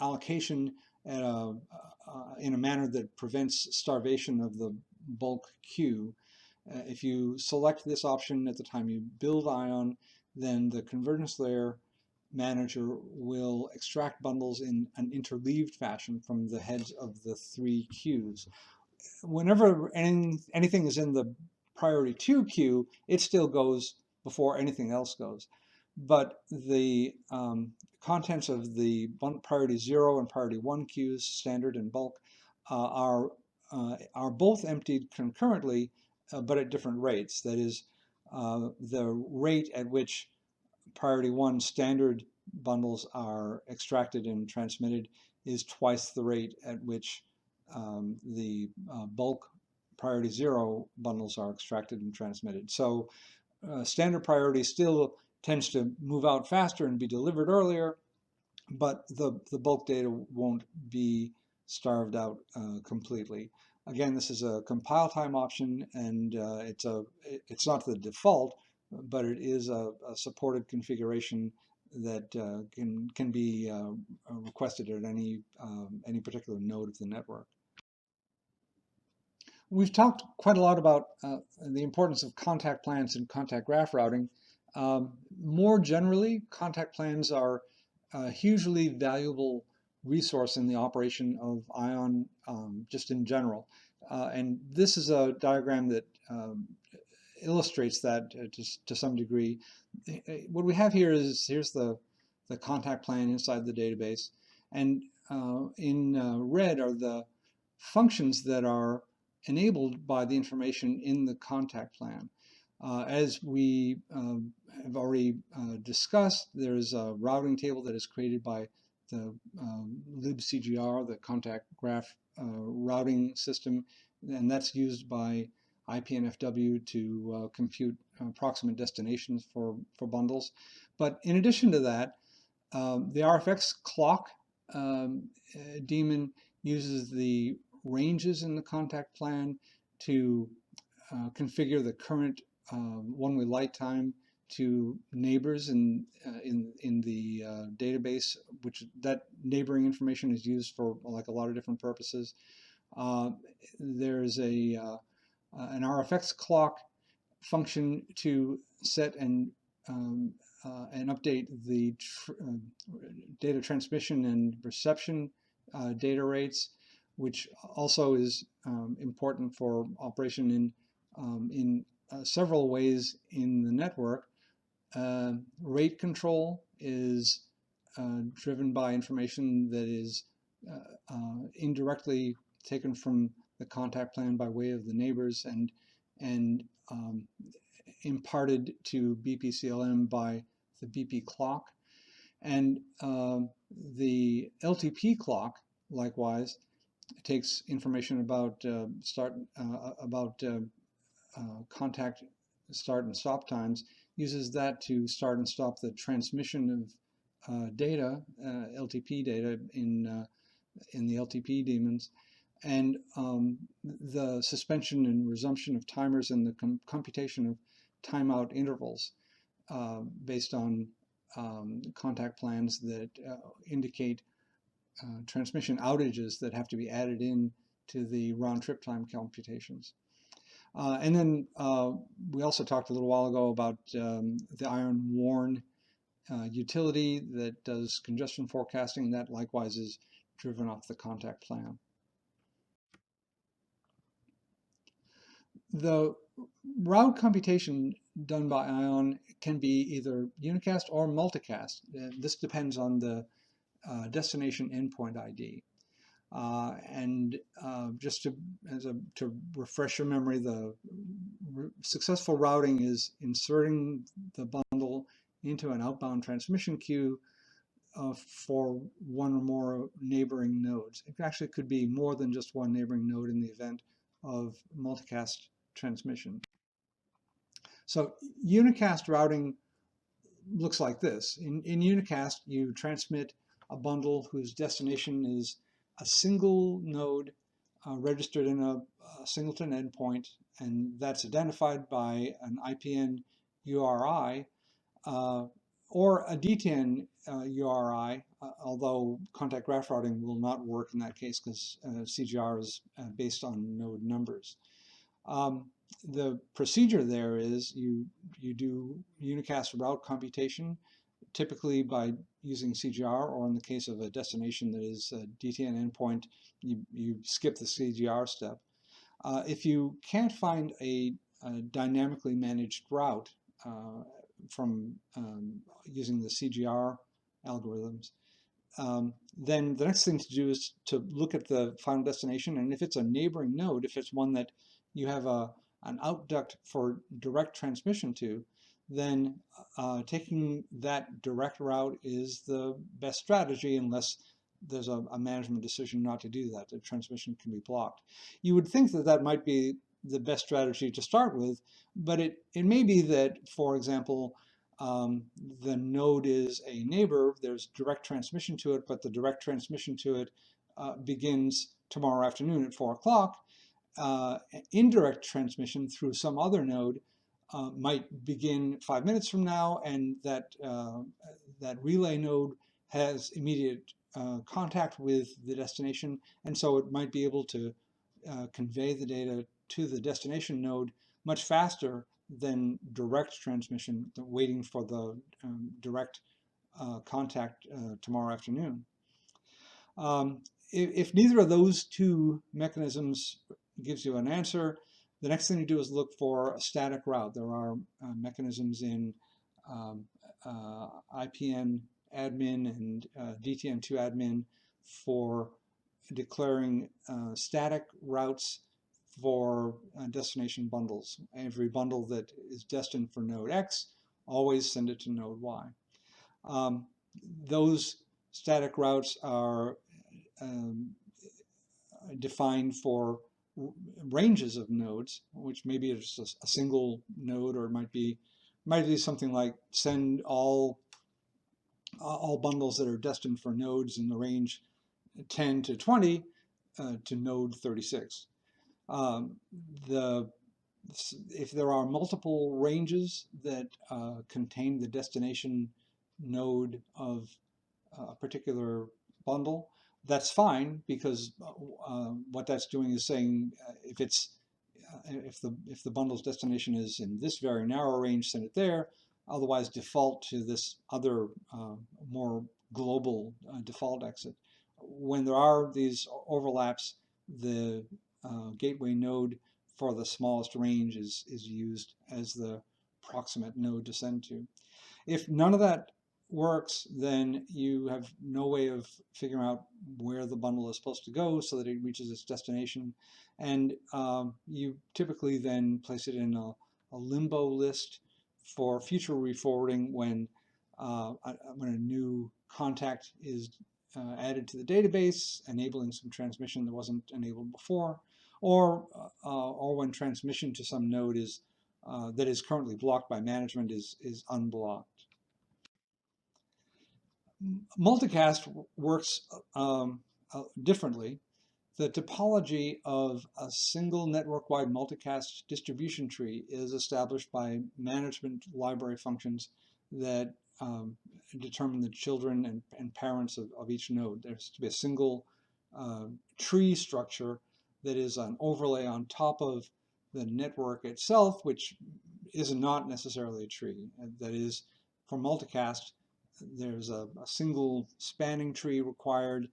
Speaker 1: allocation in a manner that prevents starvation of the bulk queue. If you select this option at the time you build ION, then the convergence layer manager will extract bundles in an interleaved fashion from the heads of the three queues. Whenever anything is in the priority 2 queue, it still goes before anything else goes. But the contents of the priority 0 and priority 1 queues, standard and bulk, are both emptied concurrently, but at different rates. That is, the rate at which priority 1 standard bundles are extracted and transmitted is twice the rate at which the bulk priority 0 bundles are extracted and transmitted. So standard priority still tends to move out faster and be delivered earlier, but the bulk data won't be starved out completely. Again, this is a compile time option, and it's not the default, but it is a supported configuration that can be requested at any particular node of the network. We've talked quite a lot about the importance of contact plans and contact graph routing. More generally, contact plans are a hugely valuable resource in the operation of ION just in general. And this is a diagram that illustrates that to some degree. What we have here is, here's the contact plan inside the database. And in red are the functions that are enabled by the information in the contact plan. As we have already discussed, there's a routing table that is created by the libcgr, the contact graph routing system, and that's used by IPNFW to compute approximate destinations for bundles. But in addition to that, the RFX clock daemon uses the ranges in the contact plan to configure the current one-way light time to neighbors in the database, which that neighboring information is used for like a lot of different purposes. There's an RFX clock function to set and update the data transmission and reception data rates, which also is important for operation in several ways in the network. Rate control is driven by information that is indirectly taken from the contact plan by way of the neighbors and imparted to BPCLM by the BP clock. And the LTP clock, likewise, takes information about contact start and stop times, uses that to start and stop the transmission of data, LTP data in the LTP daemons, and the suspension and resumption of timers and the computation of timeout intervals based on contact plans that indicate transmission outages that have to be added in to the round-trip time computations. And then we also talked a little while ago about the iron warn utility that does congestion forecasting. That likewise is driven off the contact plan. The route computation done by ION can be either unicast or multicast. This depends on the destination endpoint ID. Just to refresh your memory, the successful routing is inserting the bundle into an outbound transmission queue for one or more neighboring nodes. It actually could be more than just one neighboring node in the event of multicast transmission. So unicast routing looks like this. In unicast, you transmit a bundle whose destination is a single node registered in a singleton endpoint, and that's identified by an IPN URI or a DTN URI, although contact graph routing will not work in that case because CGR is based on node numbers. The procedure there is you do unicast route computation, typically by using CGR, or in the case of a destination that is a DTN endpoint, you skip the CGR step. If you can't find a dynamically managed route from using the CGR algorithms, then the next thing to do is to look at the final destination, and if it's a neighboring node, if it's one that you have an outduct for direct transmission to, then taking that direct route is the best strategy unless there's a management decision not to do that. The transmission can be blocked. You would think that that might be the best strategy to start with, but it may be that, for example, the node is a neighbor, there's direct transmission to it, but the direct transmission to it begins tomorrow afternoon at 4 o'clock. Indirect transmission through some other node might begin 5 minutes from now, and that relay node has immediate contact with the destination, and so it might be able to convey the data to the destination node much faster than direct transmission, waiting for the direct contact tomorrow afternoon. If neither of those two mechanisms gives you an answer, the next thing to do is look for a static route. There are mechanisms in IPN admin and DTN2 admin for declaring static routes for destination bundles. Every bundle that is destined for node X, always send it to node Y. Those static routes are defined for ranges of nodes, which maybe it's a single node, or it might be something like send all bundles that are destined for nodes in the range 10 to 20 to node 36. If there are multiple ranges that contain the destination node of a particular bundle, that's fine, because what that's doing is saying if the bundle's destination is in this very narrow range, send it there. Otherwise, default to this other more global default exit. When there are these overlaps, the gateway node for the smallest range is used as the proximate node to send to. If none of that works, then you have no way of figuring out where the bundle is supposed to go so that it reaches its destination. And you typically then place it in a limbo list for future reforwarding when a new contact is added to the database, enabling some transmission that wasn't enabled before, or when transmission to some node is that is currently blocked by management is unblocked. Multicast works differently. The topology of a single network-wide multicast distribution tree is established by management library functions that determine the children and parents of each node. There's to be a single tree structure that is an overlay on top of the network itself, which is not necessarily a tree. That is, for multicast, there's a single spanning tree required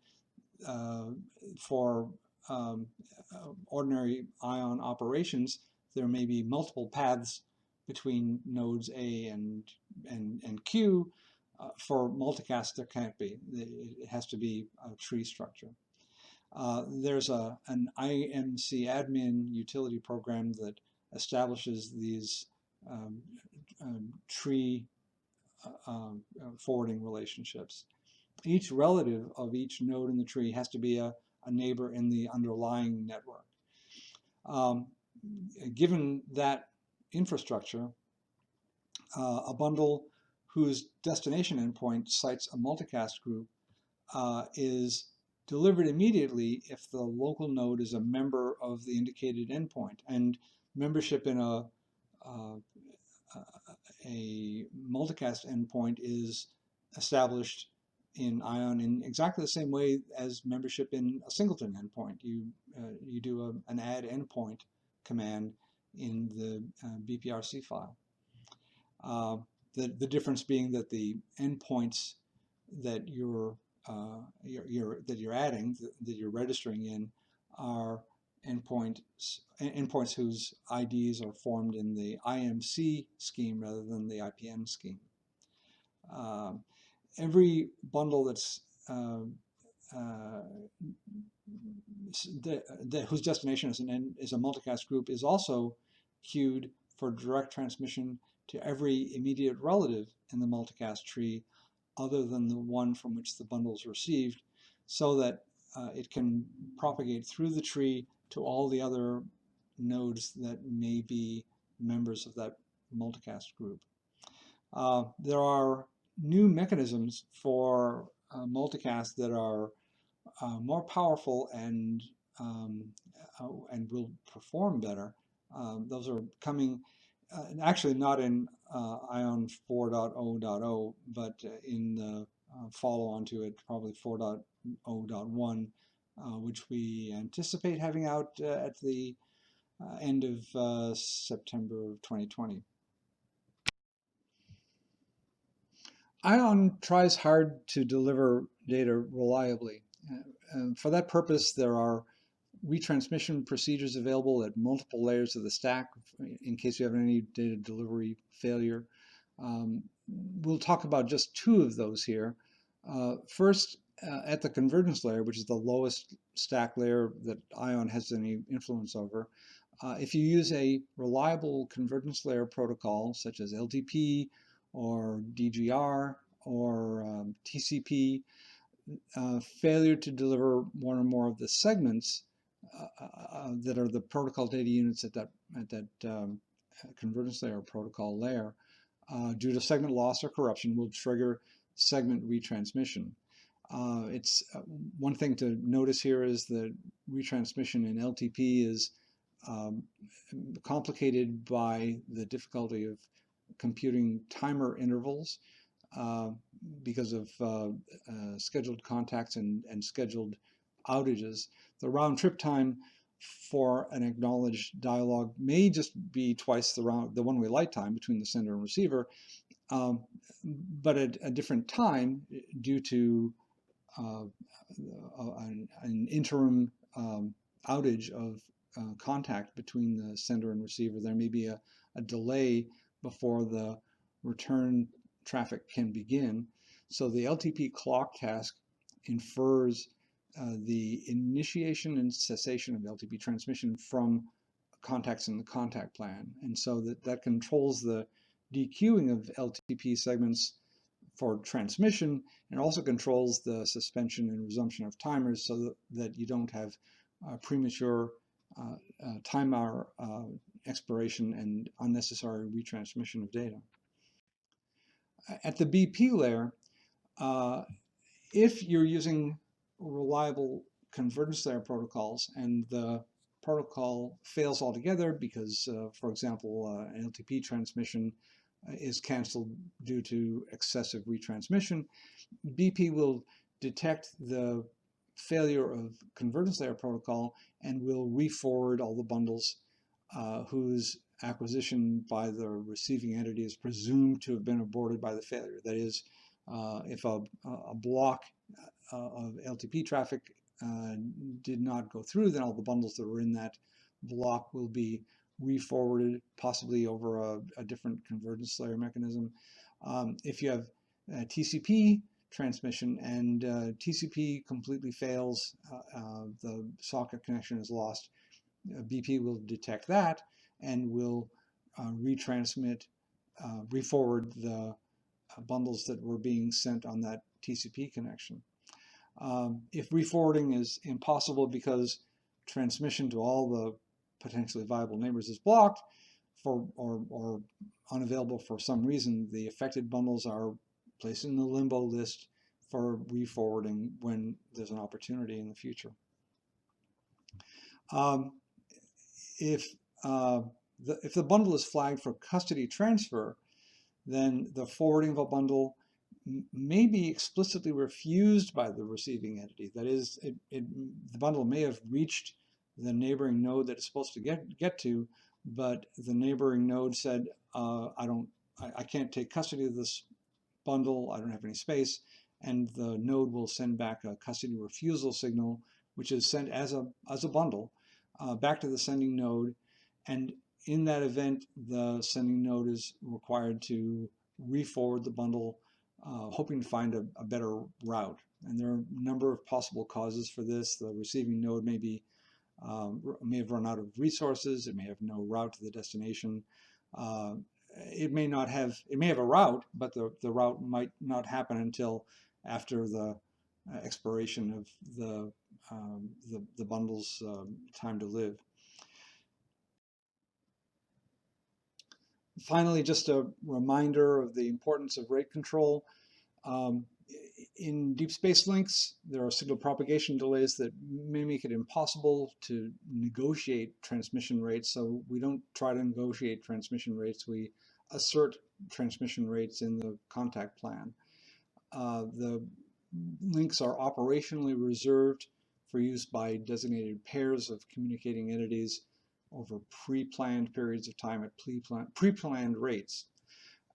Speaker 1: for ordinary ion operations there may be multiple paths between nodes A and Q. For multicast, there can't be. It has to be a tree structure. There's an IMC admin utility program that establishes these um, tree forwarding relationships. Each relative of each node in the tree has to be a neighbor in the underlying network. Given that infrastructure, a bundle whose destination endpoint cites a multicast group is delivered immediately if the local node is a member of the indicated endpoint. And membership in a multicast endpoint is established in ION in exactly the same way as membership in a singleton endpoint. You do an add endpoint command in the BPRC file. The difference being that the endpoints that you're adding, that you're registering in, are endpoints whose IDs are formed in the IMC scheme rather than the IPN scheme. Every bundle that's whose destination is a multicast group is also queued for direct transmission to every immediate relative in the multicast tree other than the one from which the bundle is received, so that it can propagate through the tree to all the other nodes that may be members of that multicast group. There are new mechanisms for multicast that are more powerful and will perform better. Those are coming actually not in ION 4.0.0, but in the follow-on to it, probably 4.0.1, which we anticipate having out at the end of September of 2020. ION tries hard to deliver data reliably. For that purpose, there are retransmission procedures available at multiple layers of the stack in case you have any data delivery failure. We'll talk about just two of those here. First, at the convergence layer, which is the lowest stack layer that ION has any influence over, if you use a reliable convergence layer protocol such as LTP or DGR or TCP, failure to deliver one or more of the segments that are the protocol data units at that convergence layer or protocol layer, due to segment loss or corruption, will trigger segment retransmission. It's one thing to notice here is that retransmission in LTP is complicated by the difficulty of computing timer intervals because of scheduled contacts and scheduled outages. The round trip time for an acknowledged dialogue may just be twice the one-way light time between the sender and receiver, but at a different time due to an interim outage of contact between the sender and receiver. There may be a delay before the return traffic can begin. So the LTP clock task infers the initiation and cessation of LTP transmission from contacts in the contact plan. And so that controls the dequeuing of LTP segments for transmission, and also controls the suspension and resumption of timers so that you don't have premature timer expiration and unnecessary retransmission of data. At the BP layer, if you're using reliable convergence layer protocols and the protocol fails altogether because, for example, an LTP transmission is canceled due to excessive retransmission, BP will detect the failure of convergence layer protocol and will re-forward all the bundles whose acquisition by the receiving entity is presumed to have been aborted by the failure. That is, if a block of LTP traffic did not go through, then all the bundles that were in that block will be re-forwarded, possibly over a different convergence layer mechanism. If you have TCP transmission and TCP completely fails, the socket connection is lost, BP will detect that and will retransmit, re-forward the bundles that were being sent on that TCP connection. If re-forwarding is impossible because transmission to all the potentially viable neighbors is blocked or unavailable for some reason, the affected bundles are placed in the limbo list for re-forwarding when there's an opportunity in the future. If the bundle is flagged for custody transfer, then the forwarding of a bundle may be explicitly refused by the receiving entity. That is, the bundle may have reached the neighboring node that it's supposed to get to, but the neighboring node said, I can't take custody of this bundle, I don't have any space, and the node will send back a custody refusal signal, which is sent as a bundle back to the sending node. And in that event, the sending node is required to re-forward the bundle, hoping to find a better route. And there are a number of possible causes for this. The receiving node may have run out of resources. It may have no route to the destination. It may have a route, but the route might not happen until after the expiration of the bundle's time to live. Finally, just a reminder of the importance of rate control. In deep space links, there are signal propagation delays that may make it impossible to negotiate transmission rates. So we don't try to negotiate transmission rates. We assert transmission rates in the contact plan. The links are operationally reserved for use by designated pairs of communicating entities over pre-planned periods of time at pre-planned rates.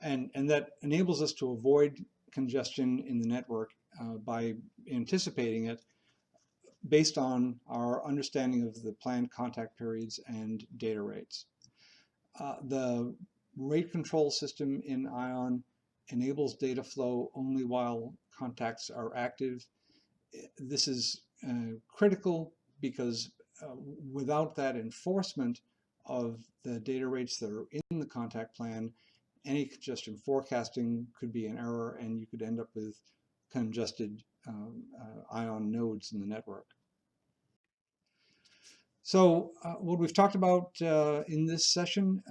Speaker 1: And that enables us to avoid congestion in the network by anticipating it based on our understanding of the planned contact periods and data rates. The rate control system in ION enables data flow only while contacts are active. This is critical because without that enforcement of the data rates that are in the contact plan, any congestion forecasting could be an error, and you could end up with congested ION nodes in the network. So what we've talked about in this session,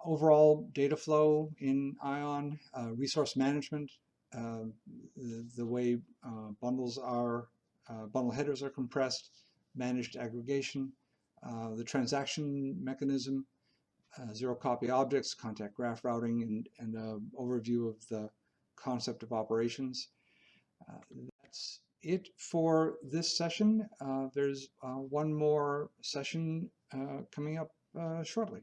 Speaker 1: overall data flow in ION, resource management, the way bundle headers are compressed, managed aggregation, the transaction mechanism, zero copy objects, contact graph routing, and an overview of the concept of operations. That's it for this session. There's one more session coming up shortly.